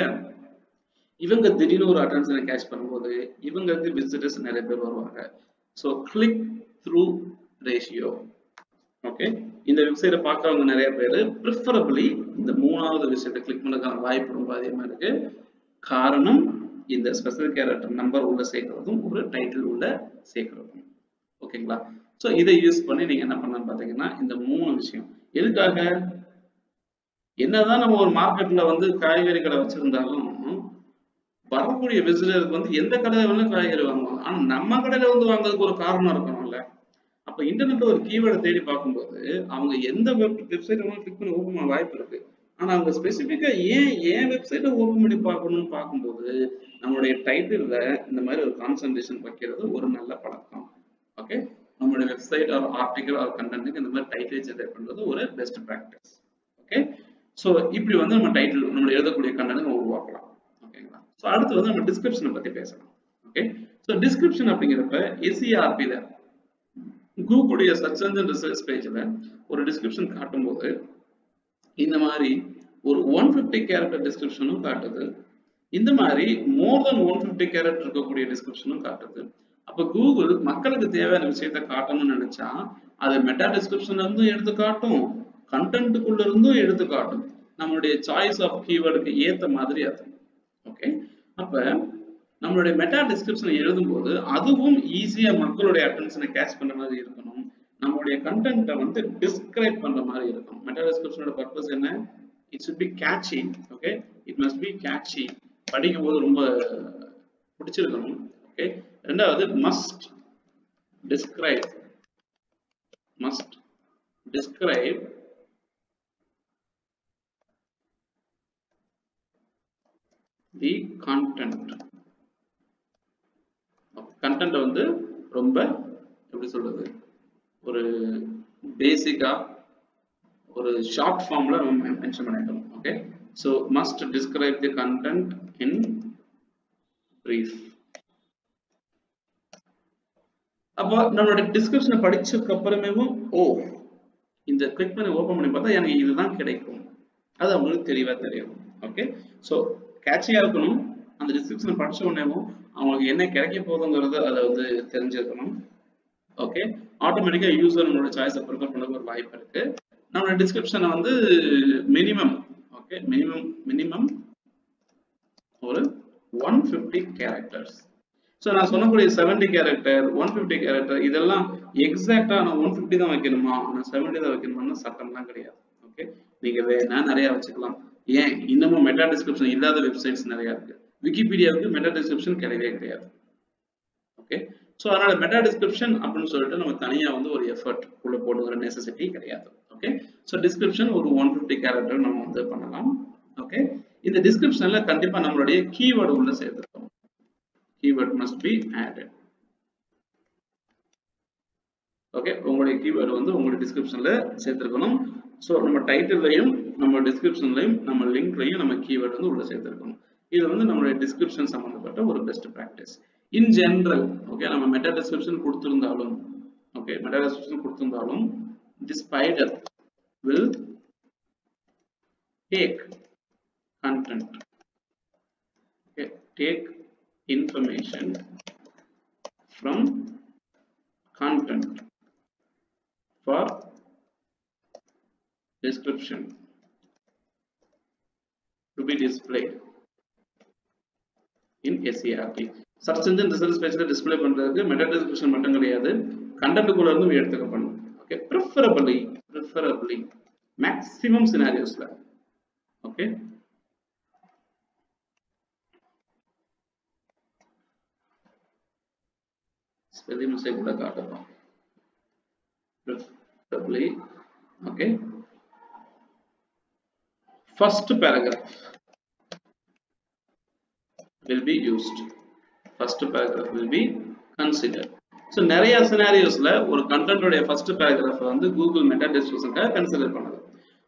இவங்க திடீர்னு ஒரு அட்டென்ஷனை கேட்ச் பண்ணும்போது இவங்களுக்கு விசிட்டர்ஸ் நிறைய பேர் வருவாங்க. So click through ratio. Okay, இந்த வெப்சைட்டை பார்க்கறவங்க நிறைய பேர் ப்ரிஃபரபிளி இந்த மூணாவது விஷயத்தை கிளிக் பண்ணதுக்கான வாய்ப்பு ரொம்ப அதிகமா இருக்கு. காரணம் இந்த ஸ்பெஷல் கேரக்டர் நம்பர் உள்ள சேர்க்கிறதும் ஒரு டைட்டில் உள்ள சேர்க்கிறதும். ஓகேங்களா, ஸோ இதை யூஸ் பண்ணி நீங்க என்ன பண்ணலாம் பாத்தீங்கன்னா இந்த 3 விஷயம். எதுக்காக, என்னதான் நம்ம ஒரு மார்க்கெட்ல வந்து காய்கறி கடை வச்சிருந்தாலும் வரக்கூடிய விசிட்டருக்கு வந்து எந்த கடையில வேணாலும் காய்கறி வாங்குவாங்க. ஆனா நம்ம கடையில வந்து வாங்குறதுக்கு ஒரு காரணம் இருக்கணும்ல. அப்ப இன்டர்நெட்ல ஒரு கீவேர்டை தேடி பார்க்கும்போது அவங்க எந்த வெப்சைட் கிளிக் பண்ணி ஓபன் பண்ண வாய்ப்பு இருக்கு. ஆனா அவங்க ஸ்பெசிபிக்கா ஏன் வெப்சைட்டை ஓபன் பண்ணி பார்க்கணும்னு பார்க்கும்போது நம்மளுடைய டைட்டில்ல இந்த மாதிரி ஒரு கான்சன்ட்ரேஷன் வைக்கிறது ஒரு நல்ல பழக்கம். ஓகே, நம்மளுடைய வெப்சைட் ஆர் ஆர்டிகல் ஆர் கண்டென்ட்க்கு இந்த மாதிரி டைட்டில் ஜெனரேட் பண்றது ஒரு பெஸ்ட் பிராக்டிஸ். ஓகே, ஸோ இப்படி வந்து நம்ம டைட்டில் நம்ம எழுதக்கூடிய கண்டென்ட் நம்ம உருவாக்கலாம். ஓகேங்களா? ஸோ அடுத்து வந்து நம்ம டிஸ்கிரிப்ஷனை பத்தி பேசலாம். ஓகே, ஸோ டிஸ்கிரிப்ஷன் அப்படிங்கிறப்ப எஸ்இஆர்பியில் கூகுளுடைய சர்ச் என்ஜின் ரிசர்ச் பேஜில் ஒரு டிஸ்கிரிப்ஷன் காட்டும்போது இந்த மாதிரி ஒரு 150 கேரக்டர் டிஸ்கிரிப்ஷனும் காட்டுது, இந்த மாதிரி மோர் தென் 150 கேரக்டர் இருக்கக்கூடிய டிஸ்கிரிப்ஷனும் காட்டுது. அப்ப கூகுள் மக்களுக்கு தேவையான விஷயத்த காட்டணும்னு நினைச்சா அது மெட்டா டிஸ்கிரிப்ஷன்ல இருந்து எடுத்து காட்டும், கண்டென்ட்டுக்குள்ள இருந்தும் எடுத்து காட்டும், நம்மளுடைய சாய்ஸ் ஆஃப் கீவேர்டுக்கு ஏத்த மாதிரி அது. ஓகே, அப்ப நம்மளுடைய மெட்டா டிஸ்கிரிப்ஷன் எழுதும்போது அதுவும் ஈஸியா மக்களுடைய அட்டென்ஷனை கேட்ச் பண்ற மாதிரி இருக்கணும். நம்மளுடைய கண்டென்ட்டை வந்து டிஸ்கிரைப் பண்ற மாதிரி இருக்கும். மெட்டா டிஸ்கிரிப்ஷனோட பர்பஸ் என்ன? It should be catchy. Okay, it must be catchy. படிக்கும்போது ரொம்ப பிடிச்சிருக்கணும். ஓகே, ரெண்டாவது must describe the content. Content வந்து ரொம்ப எப்படி சொல்றது, ஒரு பேசிக்கா ஒரு ஷார்ட் ஃபார்ம்ல மென்ஷன் பண்ணிட்டோம். ஓகே, ஸோ மஸ்ட் டிஸ்கிரைப் தி கண்டென்ட் இன் பிரீஃப். அப்போ நம்மளோட டிஸ்கிரிப்ஷனை படிச்சதுக்கு அப்புறமேவும் இந்த கிளிக் பண்ணி ஓபன் பண்ணி பார்த்தா எனக்கு இதுதான் கிடைக்கும், அது அவங்களுக்கு தெளிவா தெரியும். ஓகே, ஸோ கேட்சியா இருக்கணும். அந்த டிஸ்கிரிப்ஷனை படிச்ச உடனேவும் அவங்களுக்கு என்ன கிடைக்க போகுதுங்கிறது அதை வந்து தெரிஞ்சிருக்கணும். ஓகே, ஆட்டோமேட்டிக்கா யூசர் நம்மளோட சாய்ஸை ப்ரிஃபர் பண்ண ஒரு வாய்ப்பு இருக்கு. நம்மளோட டிஸ்கிரிப்ஷனை வந்து மினிமம் மினிமம் ஒரு 150 கேரக்டர்ஸ். ஸோ நான் சொல்லக்கூடிய 70 கேரக்டர் 150 கேரக்டர் இதெல்லாம் எக்ஸாக்டா நான் 150 தான் வைக்கணுமா, நான் 70 தான் வைக்கணுமான்னு சட்டம்லாம் கிடையாது. ஓகே, நீங்க வேணா நிறைய வச்சுக்கலாம். ஏன், இன்னமும் மெட்டா டிஸ்கிரிப்ஷன் இல்லாத வெப்சைட்ஸ் நிறைய இருக்கு. விக்கிபீடியாவுக்கு மெட்டா டிஸ்கிரிப்ஷன் கிடையவே கிடையாது. ஓகே, ஸோ அதனால மெட்டா டிஸ்கிரிப்ஷன் அப்படின்னு சொல்லிட்டு நம்ம தனியா வந்து ஒரு எஃபர்ட் உள்ள போடுங்கிற நெசசிட்டி கிடையாது. ஓகே, ஸோ டிஸ்கிரிப்ஷன் ஒரு 150 கேரக்டர் நம்ம வந்து பண்ணலாம். ஓகே, இந்த டிஸ்கிரிப்ஷன்ல கண்டிப்பா நம்மளுடைய கீவேர்டு உள்ள சேர்த்துக்கணும். Keyword must be added. Okay, உங்களுடைய கீவேர்டு வந்து உங்களுடைய டிஸ்கிரிப்ஷன்ல சேர்த்திருக்கணும். ஸோ நம்ம டைட்டில்லையும் நம்ம டிஸ்கிரிப்ஷன்லையும் நம்ம லிங்க்லையும் நம்ம கீவேர்டு வந்து உள்ள சேர்த்திருக்கணும். இது வந்து நம்மளுடைய டிஸ்கிரிப்ஷன் சம்பந்தப்பட்ட ஒரு best practice. In general okay, நம்ம மெட்டா டிஸ்கிரிப்ஷன் கொடுத்திருந்தாலும் the spider will take content, okay, take information from content for description to be displayed in SERP. Search engine results page la display பண்றதுக்கு meta description மட்டும் கிடையாது, கண்டென்ட்குள்ள இருந்தும் எடுத்துக்கப்படும். Okay, preferably maximum scenarios la. Okay, spelling mistake கூட காட்டுறோம். preferably okay, first paragraph will be used, first paragraph will be considered. So நிறைய scenariosல ஒரு கண்டென்ட்டோட ஃபர்ஸ்ட் பேராகிராஃப் வந்து கூகுள் மெட்டா டிஸ்கிரிப்ஷனுக்காக கன்சிடர் பண்ணுது.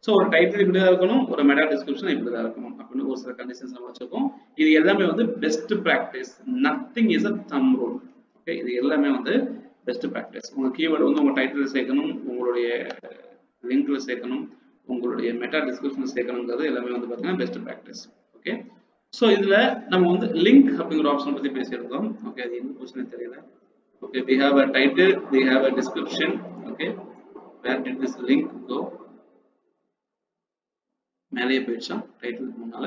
ஸோ ஒரு டைட்டில் இப்படி தான் இருக்கணும், ஒரு மெட்டா டிஸ்கிரிப்ஷன் இப்படி தான் இருக்கணும் அப்படின்னு ஒரு சில கண்டிஷன்ஸ் நம்ம வச்சிருக்கோம். இது எல்லாமே வந்து best practice, nothing is a them rule. Okay, இது எல்லாமே வந்து பெஸ்ட் ப்ராக்டிஸ். உங்க கீவேர்டு வந்து உங்க டைட்டில் சேர்க்கணும், உங்களுடைய லிங்க்ல சேர்க்கணும், உங்களுடைய மெட்டா டிஸ்கிரிப்ஷன் சேர்க்கணுங்கிறது எல்லாமே வந்து பார்த்தீங்கன்னா பெஸ்ட் ப்ராக்டிஸ். ஓகே, ஸோ இதுல நம்ம வந்து லிங்க் அப்படிங்கிற ஆப்ஷன் பத்தி பேசியிருந்தோம். ஓகே, அது என்ன கொஸ்டின் தெரியல. Okay, we have a title, we have a description. Okay, where did this link go? மேலே போயிடுச்சா டைட்டில் முன்னால?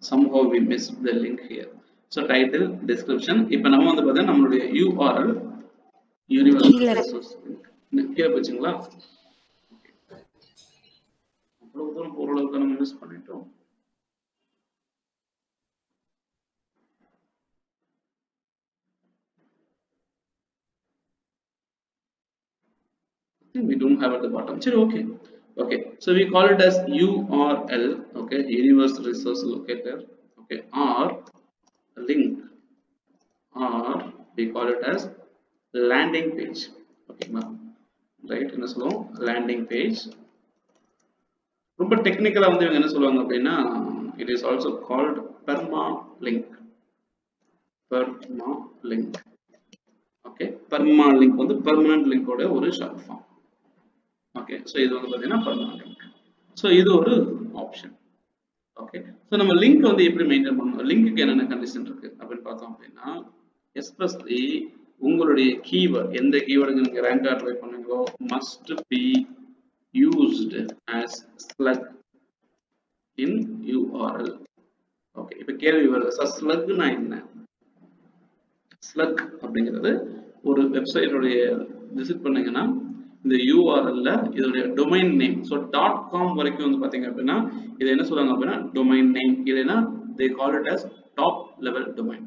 Somehow we missed the link here. So title, description. இப்போ நம்ம வந்து பார்த்தா நம்மளுடைய URL universal resource link கீழே போச்சுங்களா? அவ்வளவு தூரம் போற அளவுக்கு நம்ம மிஸ் பண்ணிட்டோம். We don't have at the bottom. Okay, so we call it as URL. Okay, universal resource locator. Okay, or link. or we call it as landing page. Okay, right? என்ன சொல்லுவோம்? landing page. ரொம்ப டெக்னிக்கலா வந்து இவங்க என்ன சொல்லுவாங்க அப்படின்னா, it is also called permalink. permalink. Okay, permalink வந்து permanent link ஓட ஒரு ஷார்ட் ஃபார்ம். Okay, so இது வந்து பாத்தீங்கன்னா permalink. So இது ஒரு ஆப்ஷன். Okay, so நம்ம லிங்க் வந்து எப்படி மெயின்டைன் பண்ணணும், லிங்க்குக்கு என்னென்ன கண்டிஷன் இருக்கு அப்படின்னு பார்த்தோம் அப்படின்னா, எஸ்பெஷலி உங்களுடைய கீவேர்ட், எந்த கீவேர்டுக்கு நீங்க ரேங்க் அப்ளை பண்ணீங்களோ must be used as slug in URL. Okay, இப்போ கேள்வி வருது, சார் ஸ்லக்னா என்ன? ஸ்லக் அப்படிங்கிறது ஒரு வெப்சைட்டோடைய விசிட் பண்ணீங்கன்னா இந்த URL-ல இதோடைய டொமைன் நேம், ஸோ .com வரைக்கும் வந்து பார்த்தீங்க அப்படின்னா இதை என்ன சொல்லுவாங்க அப்படின்னா டொமைன் நேம், இல்லைன்னா they call it as top level domain.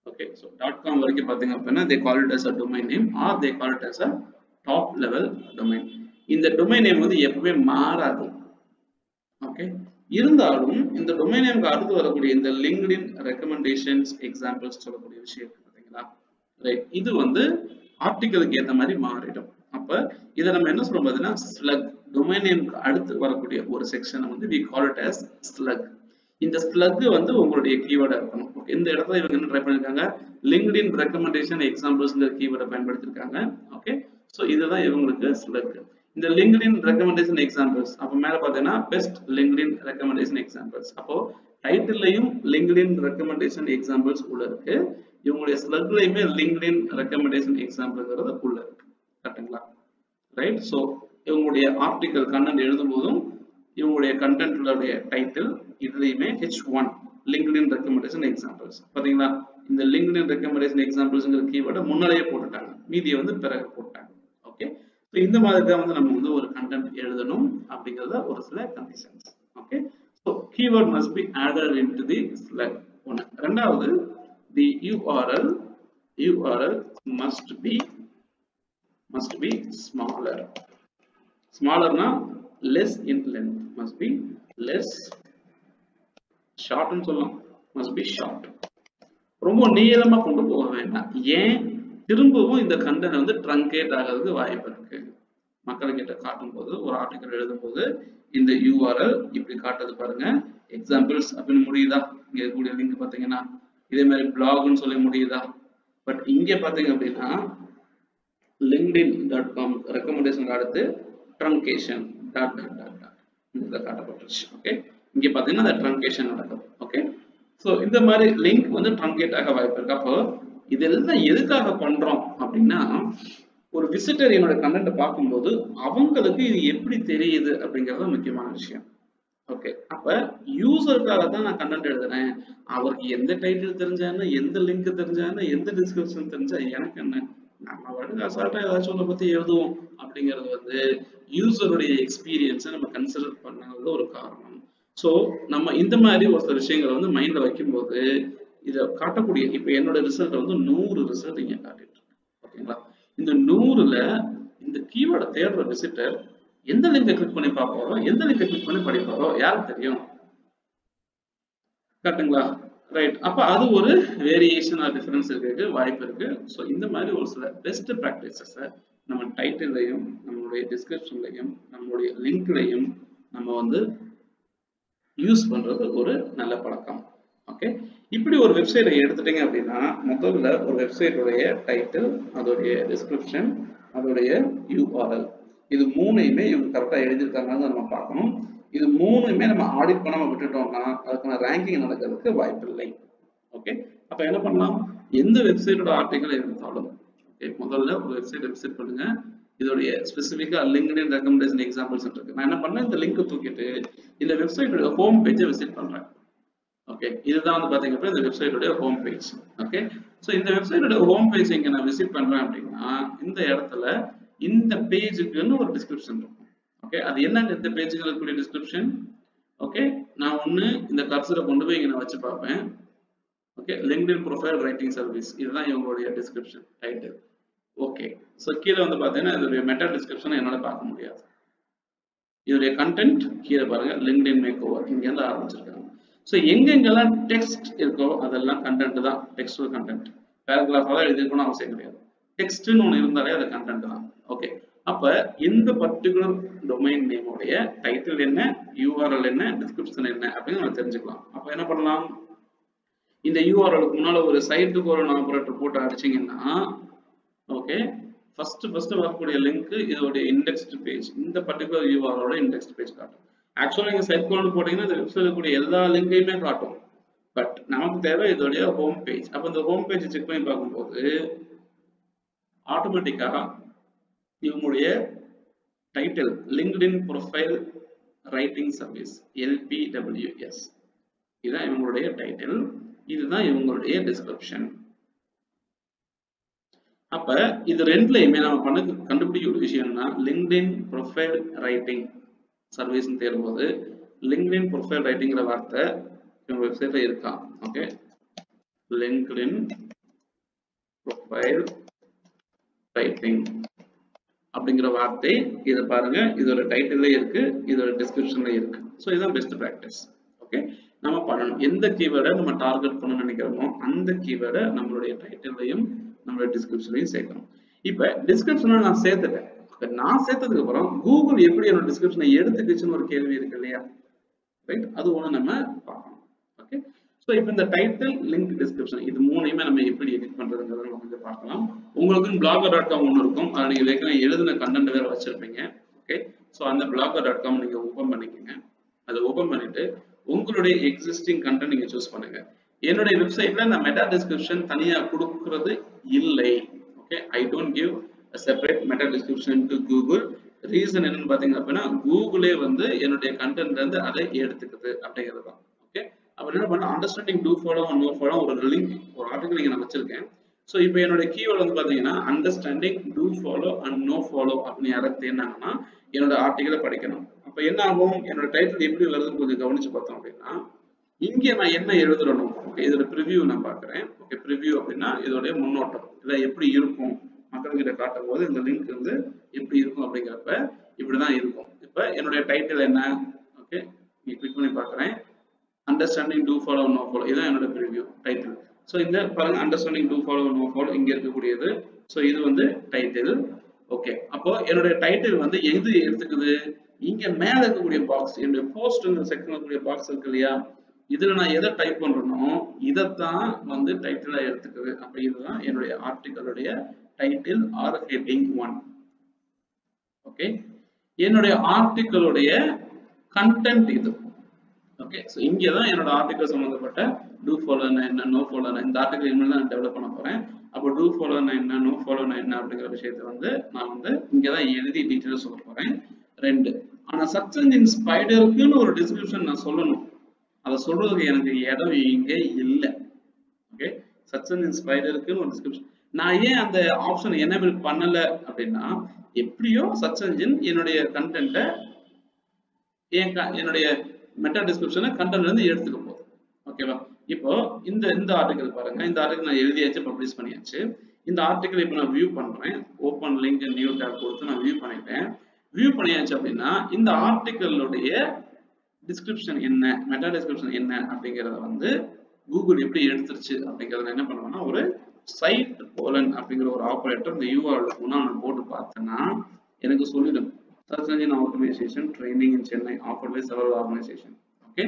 Okay, so .com வரைக்கும் பார்த்தீங்க அப்படின்னா they call it as a domain name or they call it as a top level domain. இந்த டொமைன் நேம் வந்து எப்பவுமே மாறாது. ஓகே, இருந்தாலும் இந்த டொமைன் நேம்க்கு அடுத்து வரக்கூடிய இந்த லிங்க்டின் ரெக்கமெண்டேஷன்ஸ் எக்ஸாம்பிள்ஸ் சொல்லக்கூடிய விஷயம் பார்த்தீங்களா, ரைட்? இது வந்து ஆர்டிகலுக்கு ஏற்ற மாதிரி மாறிடும். அப்ப இதை நம்ம என்ன சொல்றோம் பார்த்தீங்கன்னா ஸ்லக், டொமைன் நேம்க்கு அடுத்து வரக்கூடிய ஒரு செக்ஷனை வந்து we call it as slug. இந்த ஸ்லக் வந்து உங்களுடைய கீவேர்டா இருக்கணும். ஓகே, இந்த இடத்துல இவங்க என்ன ட்ரை பண்ணிருக்காங்க, லிங்க்டின் ரெக்கமெண்டேஷன் எக்ஸாம்பிள்ஸ்ங்கிற கீவேர்டை பயன்படுத்திருக்காங்க. ஓகே, ஸோ இதுதான் இவங்களுக்கு ஸ்லக். இந்த லிங்க்டின் ரெக்கமெண்டேஷன் எக்ஸாம்பிள்ஸ், அப்போ மேல பார்த்தீங்கன்னா பெஸ்ட் லிங்க்டின் ரெக்கமெண்டேஷன் எக்ஸாம்பிள்ஸ், அப்போ டைட்டில்லையும் லிங்க்டின் ரெக்கமெண்டேஷன் எக்ஸாம்பிள்ஸ் உள்ள இருக்கு, இவங்களுடைய ஸ்லக்லையுமே லிங்க்டின் ரெக்கமெண்டேஷன் எக்ஸாம்பிள்ங்கிறது உள்ள இருக்கு. கரெக்ட்டுங்களா? ரைட். ஸோ இவங்களுடைய ஆர்டிகல் கண்டென்ட் எழுதும் போதும் இவங்களுடைய கண்டென்ட்லுடைய டைட்டில் இதுலையுமே H1 லிங்க்டின் ரெக்கமெண்டேஷன் எக்ஸாம்பிள்ஸ். பாத்தீங்களா, இந்த லிங்க்டின் ரெக்கமெண்டேஷன் எக்ஸாம்பிள்ஸ்ங்கிற கீவேர்டை முன்னாலேயே போட்டுட்டாங்க, மீதியை வந்து பிறகு போட்டாங்க. ஓகே, ஸோ இந்த மாதிரி தான் வந்து நம்ம வந்து ஒரு கண்டென்ட் எழுதணும் அப்படிங்கிறத ஒரு சில conditions. Okay, so keyword must be added into the slug. ஒன்று. ரெண்டாவது, தி URL must be smaller. Smaller-னா less in length, must be less. Short னு சொல்லலாம், must be short. ரொம்ப நீளமா கொண்டு போக வேண்டாம். ஏன்? திரும்பவும் இந்த கண்டென்ட் வந்து ட்ரங்கேட் ஆகிறதுக்கு வாய்ப்பு இருக்கு. மக்கள்கிட்ட காட்டும் போது, ஒரு ஆர்டிகல் எழுதும் போது இந்த URL இப்படி காட்டுறது பாருங்க, எக்ஸாம்பிள்ஸ் அப்படின்னு முடியுதா? இங்க இருக்கக்கூடிய லிங்க் பாத்தீங்கன்னா இதே மாதிரி பிளாக்னு சொல்லி முடியுதா? பட் இங்க பாத்தீங்க அப்படின்னா linkedin.com ரெக்கமெண்டேஷன் அடுத்து ட்ரங்கேஷன் இந்த காட்டப்பட்டுருச்சு. ஓகே, இங்க பாத்தீங்கன்னா அந்த ட்ரங்கேஷன் நடக்குது. ஓகே, ஸோ இந்த மாதிரி லிங்க் வந்து ட்ரங்கேட் ஆக வாய்ப்பு இருக்கு. அப்போ இதெல்லாம் எதுக்காக பண்றோம் அப்படின்னா, ஒரு விசிட்டர் என்னோட கண்டென்ட் பார்க்கும்போது அவங்களுக்கு இது எப்படி தெரியுது அப்படிங்கிறது முக்கியமான விஷயம். ஓகே, அப்ப யூசருக்காக தான் நான் கண்டென்ட் எழுதுறேன். அவருக்கு எந்த டைட்டில் தெரிஞ்சான்னு, எந்த லிங்க் தெரிஞ்சான்னு, எந்த டிஸ்கிரிப்ஷன் தெரிஞ்சா எனக்கு என்ன, நம்ம வந்து அசால்ட்டா ஏதாச்சும் ஒன்றை பத்தி எழுதுவோம் அப்படிங்கிறது வந்து யூசருடைய எக்ஸ்பீரியன்ஸை நம்ம கன்சிடர் பண்ணது ஒரு காரணம். ஸோ நம்ம இந்த மாதிரி ஒரு சில விஷயங்களை வந்து மைண்ட்ல வைக்கும்போது இதை காட்டக்கூடிய, இப்போ என்னோட ரிசல்ட் வந்து 100 ரிசல்ட் இங்க காட்டிட்டு இருக்கு. ஓகேங்களா, இந்த 100ல இந்த கீவேர்டை தேடுற விசிட்டர் எந்த லிங்கை கிளிக் பண்ணி பார்ப்பாரோ, எந்த லிங்கை கிளிக் பண்ணி படிப்பாரோ யாருக்கு தெரியும்? கரெக்ட்டுங்களா? ரைட். அப்ப அது ஒரு வேரியேஷன் ஆர் டிஃபரன்ஸ் இருக்கு, வாய்ப்பு இருக்கு. ஸோ இந்த மாதிரி ஒரு சில பெஸ்ட் ப்ராக்டிசஸை நம்ம டைட்டிலையும், நம்மளுடைய டிஸ்கிரிப்ஷன்லையும், நம்மளுடைய லிங்க்லையும் நம்ம வந்து யூஸ் பண்றது ஒரு நல்ல பழக்கம். ஓகே, இப்படி ஒரு வெப்சைட்டை எடுத்துட்டீங்க அப்படின்னா, முதல்ல ஒரு வெப்சைட்டுடைய டைட்டில், அதோடைய டிஸ்கிரிப்ஷன், அதோடைய URL, இது மூணையுமே இவங்க கரெக்டா எழுதியிருக்காங்கன்னு நம்ம பார்க்கணும். இது மூணுமே நம்ம ஆடிட் பண்ணாம விட்டுட்டோம்னா அதுக்கான ரேங்கிங் நடக்கிறதுக்கு வாய்ப்பு இல்லை. ஓகே, அப்ப என்ன பண்ணலாம், எந்த வெப்சைட்டோட ஆர்டிகல் இருந்தாலும் ஓகே, முதல்ல ஒரு வெப்சைட்டை விசிட் பண்ணுங்க. இதோடைய ஸ்பெசிஃபிக்கா லிங்க்டின் ரெக்கமெண்டேஷன் எக்ஸாம்பிள்ஸ் இருக்கு. நான் என்ன பண்ணேன், இந்த லிங்க் தூக்கிட்டு இந்த வெப்சைட்டோட ஹோம் பேஜை விசிட் பண்றேன். ஓகே, இதுதான் வந்து பாத்தீங்கன்னா இந்த வெப்சைட்டோட ஹோம் பேஜ். ஓகே, ஸோ இந்த வெப்சைட்டோட ஹோம் பேஜ் இங்க நான் விசிட் பண்றேன் அப்படின்னா, இந்த இடத்துல இந்த பேஜுக்குன்னு ஒரு டிஸ்கிரிப்ஷன் இருக்கும். ஓகே, அது என்ன இந்த பேஜுக்கு இருக்கக்கூடிய டிஸ்கிரிப்ஷன்? ஓகே, நான் ஒண்ணு இந்த கர்சரை கொண்டு போய் இங்க நான் வச்சு பார்ப்பேன். Okay, LinkedIn profile writing service, இதுதான் இவங்களுடைய டிஸ்கிரிப்ஷன் டைட்டில். ஓகே, ஸோ கீழே வந்து பாத்தீங்கன்னா இதோடைய மெட்டா டிஸ்கிரிப்ஷனை என்னால பார்க்க முடியாது. இதோடைய கண்டென்ட் கீழே பாருங்க, லிங்க்டின் மேக் ஓவர், இங்க இருந்து ஆரம்பிச்சிருக்காங்க. ஸோ எங்கெங்கெல்லாம் டெக்ஸ்ட் இருக்கோ அதெல்லாம் கண்டென்ட் தான், டெக்ஸ்டுவல் கண்டென்ட். பேராகிராஃபாக எழுதிருக்கணும் அவசியம் கிடையாது. டெக்ஸ்ட்னு ஒன்று இருந்தாலே அது கண்டென்ட் தான். ஓகே, அப்ப இந்த பர்டிகுலர் டொமைன் நேமுடைய டைட்டில் என்ன, யூஆர்எல் என்ன, டிஸ்கிரிப்ஷன் என்ன அப்படின்னு நம்ம தெரிஞ்சுக்கலாம். அப்ப என்ன பண்ணலாம், இந்த யூஆர்எலுக்கு முன்னால ஒரு சைட்டுக்கு ஒரு ஆபரேட்டர் போட்டு அடிச்சீங்கன்னா, ஓகே, ஃபர்ஸ்ட் வரக்கூடிய லிங்க் இதோட இண்டெக்ஸ்டு பேஜ், இந்த பர்டிகுலர் யூஆர்எலோட இண்டெக்ஸ்டு பேஜ் காட்டும். ஆக்சுவலா நீங்க சைட் கோலன் போட்டீங்கன்னா இந்த வெப்சைட்ல இருக்கக்கூடிய எல்லா லிங்கையுமே காட்டும். பட் நமக்கு தேவை இதோடைய ஹோம் பேஜ். அப்ப இந்த ஹோம் பேஜ் செக் பண்ணி பார்க்கும்போது ஆட்டோமேட்டிக்கா இவங்களுடைய title LinkedIn profile writing service LPWS, இதுதான் இவங்களுடைய டைட்டில், இதுதான் இவங்களுடைய டிஸ்கிரிப்ஷன். அப்ப இது ரெண்டுலயுமே நம்ம கண்டுபிடிக்க ஒரு விஷயம்னா லிங்க்டின் ப்ரொஃபைல் ரைட்டிங் சர்வீஸ் தேடும்போது லிங்க்டின் ப்ரொஃபைல் ரைட்டிங்கிற வார்த்தை இவங்க வெப்சைட்ல இருக்கா. ஓகே, லிங்க்டின் ப்ரொஃபைல் ரைட்டிங் அப்படிங்கிற வார்த்தை இதை பாருங்க, இதோட டைட்டில்ல இருக்கு, இதோட டிஸ்கிரிப்ஷன்ல இருக்கு. ஸோ இதுதான் பெஸ்ட் ப்ராக்டிஸ். ஓகே, நம்ம பண்ணணும், எந்த கீவேர்டை நம்ம டார்கெட் பண்ணணும்னு நினைக்கிறோமோ அந்த கீவேர்டை நம்மளுடைய டைட்டில்லையும் நம்மளுடைய டிஸ்கிரிப்ஷன்லையும் சேர்க்கணும். இப்ப டிஸ்கிரிப்ஷனை நான் சேர்த்துட்டேன். நான் சேர்த்ததுக்கு அப்புறம் கூகுள் எப்படி என்னோட டிஸ்கிரிப்ஷனை எடுத்துக்கிச்சுன்னு ஒரு கேள்வி இருக்கு இல்லையா, ரைட்? அது ஒண்ணு நம்ம பார்க்கணும். ஓகே, ஸோ இப்போ இந்த டைட்டில், லிங்க், டிஸ்கிரிப்ஷன் இது மூணையுமே நம்ம எப்படி எடிட் பண்றதுங்கிறத நம்ம கொஞ்சம் பார்க்கலாம். உங்களுக்கு blogger.com ஒன்று இருக்கும், அதை நீங்க ஏற்கனவே எழுதின கண்டென்ட் வேற வச்சிருப்பீங்க. ஓகே, ஸோ அந்த blogger.com நீங்க ஓபன் பண்ணிக்கோங்க. அதை ஓபன் பண்ணிட்டு உங்களுடைய எக்ஸிஸ்டிங் கண்டென்ட் நீங்க சூஸ் பண்ணுங்க. என்னுடைய வெப்சைட்ல நான் மெட்டா டிஸ்கிரிப்ஷன் தனியா கொடுக்கிறது இல்லை. Okay, I don't give a separate meta description to Google. Reason என்னன்னு பாத்தீங்க அப்படின்னா கூகுளே வந்து என்னுடைய கண்டென்ட்ல இருந்து அதை எடுத்துக்குது அப்படிங்கிறது தான். ஓகே, அப்ப என்ன பண்ண understanding do follow no follow ஒரு லிங்க் ஒரு ஆர்டிகல் இங்க நான் வச்சிருக்கேன். ஸோ இப்போ என்னோட கீவேர்டு வந்து பாத்தீங்கன்னா understanding do follow and no follow அப்படின்னு யாராவது தேடினாங்கன்னா என்னோட ஆர்டிகலை படிக்கணும். அப்ப என்ன ஆகும், என்னோட டைட்டில் எப்படி வருதுன்னு கொஞ்சம் கவனிச்சு பார்த்தோம் அப்படின்னா இங்க நான் என்ன எழுதுறணும். ஓகே, இதோட ப்ரிவியூ நான் பாக்குறேன். ஓகே, ப்ரிவியூ அப்படின்னா இதோடைய முன்னோட்டம், இதை எப்படி இருக்கும் மக்கள்கிட்ட காட்டும் போது இந்த லிங்க் வந்து எப்படி இருக்கும் அப்படிங்கிறப்ப இப்படிதான் இருக்கும். இப்ப என்னுடைய டைட்டில் என்ன, ஓகே, நீங்க கிளிக் பண்ணி பாக்குறேன், understanding do follow no follow, இதுதான் என்னோட ப்ரிவியூ டைட்டில். ஸோ இந்த பாருங்க understanding do follow no follow இங்க இருக்கக்கூடியது. ஸோ இது வந்து டைட்டில். ஓகே, அப்போ என்னுடைய டைட்டில் வந்து எது எடுத்துக்குது, இங்க மேல இருக்கக்கூடிய பாக்ஸ், என்னுடைய போஸ்ட் செக்ஷன் இருக்கக்கூடிய பாக்ஸ் இருக்கு இல்லையா, இதுல நான் எதை டைப் பண்றேனோ இதைத்தான் வந்து டைட்டிலா எடுத்துக்குது. அப்ப இதுதான் என்னுடைய ஆர்டிகளுடைய டைட்டில் ஆர் ஹெட்டிங் 1. ஓகே, என்னுடைய ஆர்டிகளுடைய கண்டென்ட் இது. ஓகே, சோ இங்க தான் என்னோட ஆர்டிகல் சம்பந்தப்பட்ட டூ ஃபாலோனா என்ன, நோ ஃபாலோனா, இந்த ஆர்டிகல் இனிமேல் தான் டெவலப் பண்ண போறேன். அப்போ டூ ஃபாலோனா என்ன, நோ ஃபாலோனா என்ன அப்படிங்கிற விஷயத்தை வந்து நான் வந்து இங்க தான் எழுதி டீடைல்ஸ் சொல்ல போறேன். 2. ஆனா சர்ச் என்ஜின் ஸ்பைடருக்குன்னு ஒரு டிஸ்கிரிப்ஷன் நான் சொல்லணும், அதை சொல்றதுக்கு எனக்கு இடம் இங்க இல்லை. ஓகே, சர்ச் என்ஜின் ஸ்பைடருக்குன்னு ஒரு டிஸ்கிரிப்ஷன் நான் ஏன் அந்த ஆப்ஷன் எனேபிள் பண்ணல அப்படின்னா, எப்படியோ சர்ச் என்ஜின் என்னுடைய கண்டென்ட்டை என்னுடைய மெட்டா டிஸ்கிரிப்ஷனை கண்டென்ட்ல இருந்து எடுத்துக்க போகுது. ஓகேவா, இப்போ இந்த ஆர்டிகல் பாருங்க, இந்த ஆர்டிகல் நான் எழுதியாச்சு, பப்ளிஷ் பண்ணியாச்சு. இந்த ஆர்டிகல் இப்போ நான் வியூ பண்றேன், ஓப்பன் லிங்க் நியூ டேப் கொடுத்து நான் வியூ பண்ணிட்டேன். வியூ பண்ணியாச்சு அப்படின்னா இந்த ஆர்டிகலுடைய டிஸ்கிரிப்ஷன் என்ன, மெட்டா டிஸ்கிரிப்ஷன் என்ன அப்படிங்கறத வந்து கூகுள் எப்படி எடுத்துருச்சு அப்படிங்கறத என்ன பண்ணுவேன்னா, ஒரு சைட் கோலன் அப்படிங்கிற ஒரு ஆபரேட்டர் இந்த யூஆர்எல் முன்னாடி நான் போட்டு பார்த்தேன்னா எனக்கு சொல்லிடும் search engine optimization training in Chennai offered by several organization. Okay,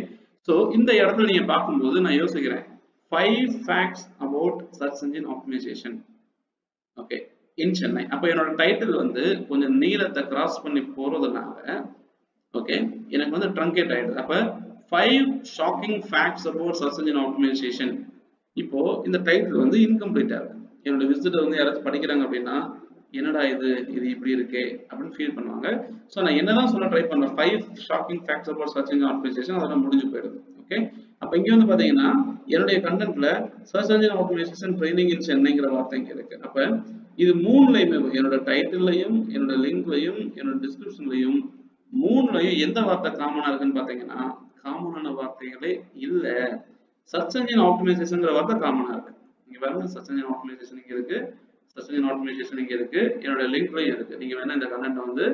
so இந்த இடத்துல நீங்க பார்க்கும்போது நான் யோசிக்கிறேன் 5 facts about search engine optimization. Okay, in Chennai. அப்ப என்னோட டைட்டில் வந்து கொஞ்சம் நீளத்தை கிராஸ் பண்ணி போறதுனால ஓகே எனக்கு வந்து ட்ரங்கேட் ஆயிடுது. அப்ப 5 shocking facts about search engine optimization. இப்போ இந்த டைட்டில் வந்து இன்கம்ப்ளீட்டா இருக்கு. என்னோட விசிட்டர் வந்து யாராச்சும் படிக்கிறாங்க அப்படின்னா என்னடா இது இப்படி இருக்கே அப்படின்னு ஃபீல் பண்ணுவாங்க. ஸோ நான் என்னதான் சொல்ல ட்ரை பண்ணேன், 5 shocking facts about search engine optimization, அதெல்லாம் முடிஞ்சு போயிடுது. ஓகே, அப்ப இங்க வந்து பாத்தீங்கன்னா என்னுடைய கண்டென்ட்ல search engine optimization training in சென்னைங்கிற வார்த்தை இங்க இருக்கு. அப்ப இது மூணுலையுமே என்னோட டைட்டில்லையும் என்னோட லிங்க்லையும் என்னோட டிஸ்கிரிப்ஷன்லையும் மூணுலையும் எந்த வார்த்தை காமனா இருக்குன்னு பாத்தீங்கன்னா காமனான வார்த்தைகளே இல்ல. சர்ச் என்ஜின் ஆப்டிமைசேஷன்ங்கிற வார்த்தை காமனா இருக்கு. நீங்க பாருங்க, சர்ச் என்ஜின் ஆப்டிமைசேஷன் இங்க இருக்கு, சர்ச் என்ஜின் ஆப்டிமைசேஷன் இங்க இருக்கு, என்னோட லிங்க்லயும் இருக்கு. நீங்க வேணா இந்த கண்டென்ட் வந்து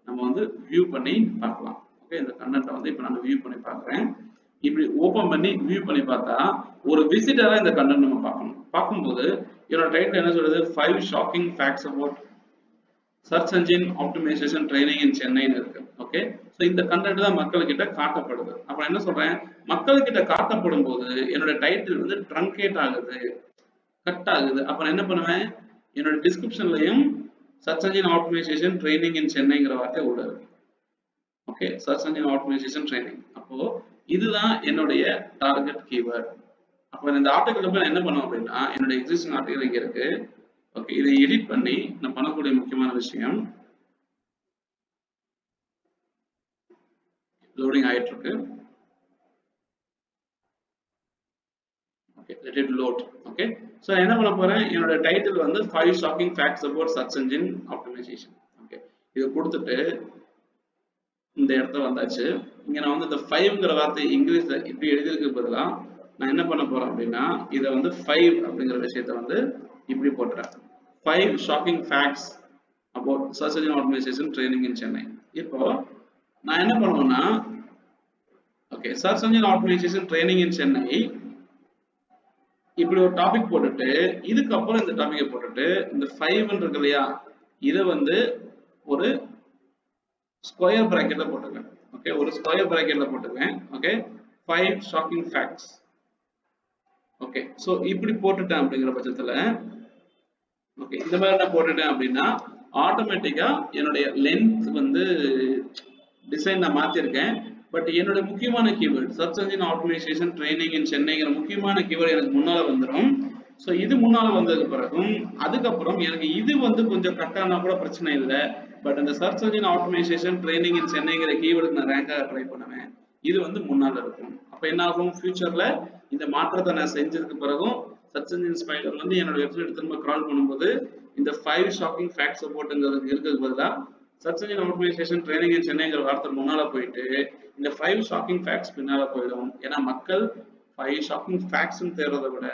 நம்ம வந்து வியூ பண்ணி பார்க்கலாம். ஓகே, இந்த கண்டென்ட் வந்து இப்போ நான் வியூ பண்ணி பார்க்குறேன். இப்படி ஓபன் பண்ணி வியூ பண்ணி பார்த்தா ஒரு விசிட்டரா இந்த கண்டென்ட் நம்ம பார்க்கணும். பார்க்கும்போது என்னோட டைட்டில் என்ன சொல்றது 5 shocking facts about search engine optimisation training in சென்னைன்னு இருக்கு. ஓகே, ஸோ இந்த கண்டென்ட் தான் மக்கள்கிட்ட காட்டப்படுது. அப்ப என்ன சொல்றேன், மக்கள்கிட்ட காட்டப்படும் போது என்னோட டைட்டில் வந்து ட்ரங்கேட் ஆகுது, கட் ஆகுது. அப்ப நான் என்ன பண்ணுவேன், என்னோட டிஸ்கிரிப்ஷன்லயும் search engine optimisation training in சென்னைங்கிற வார்த்தை உள்ளது. Okay, search engine optimisation training. அப்போ இதுதான் என்னுடைய டார்கெட் கீவேர்ட். அப்போ இந்த ஆர்டிகல் போய் நான் என்ன பண்ணுவேன் அப்படின்னா, என்னோட எக்ஸிஸ்டிங் ஆர்டிகல் இங்க இருக்கு. ஓகே, இதை எடிட் பண்ணி நான் பண்ணக்கூடிய முக்கியமான விஷயம், லோடிங் ஆயிட்டு இருக்கு. Okay, let it load. Okay, so என்ன பண்ண போறேன், என்னோட டைட்டில் வந்து 5 shocking facts about search engine optimization. Okay, இதை கொடுத்துட்டு இந்த இடத்துல வந்தாச்சு. இங்க நான் வந்து இந்த 5ங்கிற வார்த்தை இங்கிலீஷ்ல இப்படி எழுதிருக்கு பதிலா நான் என்ன பண்ண போறேன் அப்படின்னா, இதை வந்து 5 அப்படிங்கிற விஷயத்த வந்து இப்படி போட்டுறேன். 5 shocking facts about search engine optimisation training in Chennai. இப்போ நான் என்ன பண்ணுவேன்னா, okay, search engine optimisation training in Chennai இப்படி ஒரு டாபிக் போட்டுட்டு, இதுக்கப்புறம் இந்த டாபிக்கை போட்டுட்டு இந்த 5 இருக்கு இல்லையா, இதை வந்து ஒரு ஸ்கொயர் பிராக்கெட்ல போட்டுக்கேன். ஓகே, ஒரு ஸ்கொயர் பிராக்கெட்ல போட்டுக்கேன். Okay, 5 shocking facts. Okay, so இப்படி போட்டுட்டேன் அப்படிங்கிற பட்சத்துல, ஓகே, இந்த மாதிரி நான் போட்டுட்டேன் அப்படின்னா ஆட்டோமேட்டிக்கா என்னுடைய லென்த் வந்து டிசைன் நான் மாத்திருக்கேன். பட் என்னோட முக்கியமான keyword search engine optimisation training in சென்னைங்கிற முக்கியமான கீவேர்ட் எனக்கு முன்னால வந்துடும். ஸோ இது முன்னால வந்ததுக்கு பிறகும் அதுக்கப்புறம் எனக்கு இது வந்து கொஞ்சம் கட்டானா கூட பிரச்சனை இல்லை. பட் இந்த search engine optimisation training in சென்னைங்கிற கீவேர்டுக்கு நான் ரேங்காக ட்ரை பண்ணுவேன். இது வந்து முன்னால இருக்கும். அப்ப என்ன ஆகும், ஃபியூச்சர்ல இந்த மாற்றத்தை நான் செஞ்சதுக்கு பிறகும் சர்ச் என்ஜின் ஸ்பைடர் வந்து என்னோட வெப்சைட் திரும்ப கிரால் பண்ணும்போது இந்த 5 ஷாக்கிங் ஃபேக்ட்ஸ் போட்டுங்கிறது இருக்கிறது பதிலாக search engine optimisation training in சென்னைங்கிற வார்த்தை முன்னால போயிட்டு இந்த 5 ஷாக்கிங் ஃபேக்ட்ஸ் பின்னால போயிடும். ஏன்னா மக்கள் 5 ஷாக்கிங் ஃபேக்ட்ஸ் தேடுறதை விட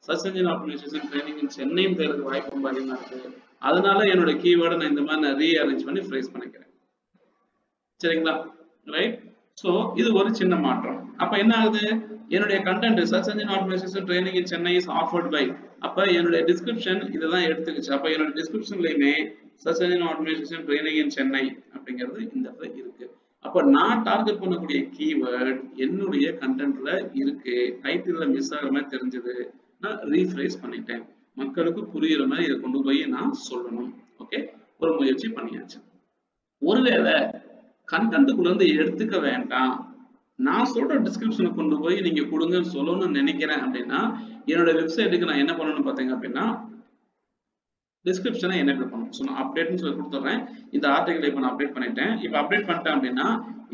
search engine optimisation training in சென்னையும் தேடுறதுக்கு வாய்ப்பு ரொம்ப அதிகமா இருக்கு. அதனால என்னோட கீவேர்டை நான் இந்த மாதிரி நான் ரீஅரேஞ்ச் பண்ணி ஃப்ரேஸ் பண்ணிக்கிறேன். சரிங்களா, ரைட்? ஸோ இது ஒரு சின்ன மாற்றம். அப்ப என்ன ஆகுது, என்னுடைய content search engine optimisation training in Chennai is offered by, அப்ப என்னுடைய டிஸ்கிரிப்ஷன் இதுதான் எடுத்துக்கிச்சு. அப்ப என்னோட டிஸ்கிரிப்ஷன்லயுமே search engine optimisation training in Chennai அப்படிங்கிறது இந்த இடத்துல இருக்கு. அப்ப நான் டார்கெட் பண்ணக்கூடிய கீவேர்ட் என்னுடைய கண்டென்ட்ல இருக்கு. டைட்டில்ல மிஸ் ஆகிற மாதிரி தெரிஞ்சது, நான் ரீஃப்ரேஸ் பண்ணிட்டேன். மக்களுக்கு புரியுற மாதிரி இதை கொண்டு போய் நான் சொல்லணும். ஓகே, ஒரு முயற்சி பண்ணியாச்சு. ஒருவேளை கண்டென்ட்டுக்குள்ள இருந்து எடுத்துக்க வேண்டாம், நான் சொல்ற டிஸ்கிரிப்ஷனை கொண்டு போய் நீங்க கொடுங்கன்னு சொல்லணும்னு நினைக்கிறேன் அப்படின்னா, என்னோட வெப்சைட்டுக்கு நான் என்ன பண்ணணும்னு பாத்தீங்க அப்படின்னா, டிஸ்கிரிப்ஷனை எனேபிள் பண்ணணும். ஸோ நான் அப்டேட்னு சொல்லி கொடுத்துட்றேன். இந்த ஆர்டிகல் இப்போ நான் அப்டேட் பண்ணிட்டேன். இப்போ அப்டேட் பண்ணிட்டேன் அப்படின்னா,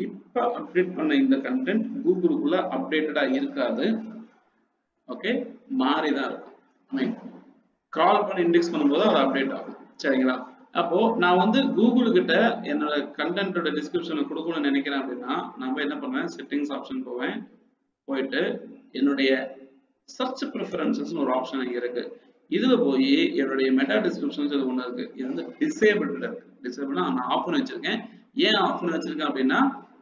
இப்போ அப்டேட் பண்ண இந்த கண்டென்ட் கூகுளுக்குள்ள அப்டேட்டடா இருக்காது. ஓகே, மாறி தான் இருக்கும். ஐ மீன் கிரால் பண்ணி இண்டெக்ஸ் பண்ணும்போது அது அப்டேட் ஆகும். சரிங்களா, அப்போ நான் வந்து கூகுள் கிட்ட என்னோட கண்டென்ட்டோட டிஸ்கிரிப்ஷனை கொடுக்கணும்னு நினைக்கிறேன் அப்படின்னா, நான் என்ன பண்ணுவேன், செட்டிங்ஸ் ஆப்ஷன் போவேன். போயிட்டு என்னுடைய சர்ச் ப்ரிஃபரன்சஸ்னு ஒரு ஆப்ஷன் இங்க இருக்கு. இதுல போய் என்னுடைய மெட்டா டிஸ்கிரிப்ஷன்ஸ் இது ஒன்று இருக்கு. இது வந்து டிசேபிள்டு இருக்கு. டிசேபிள்னா நான் ஆஃப் பண்ணி வச்சிருக்கேன். ஏன் ஆஃப் பண்ணி வச்சிருக்கேன் அப்படின்னா,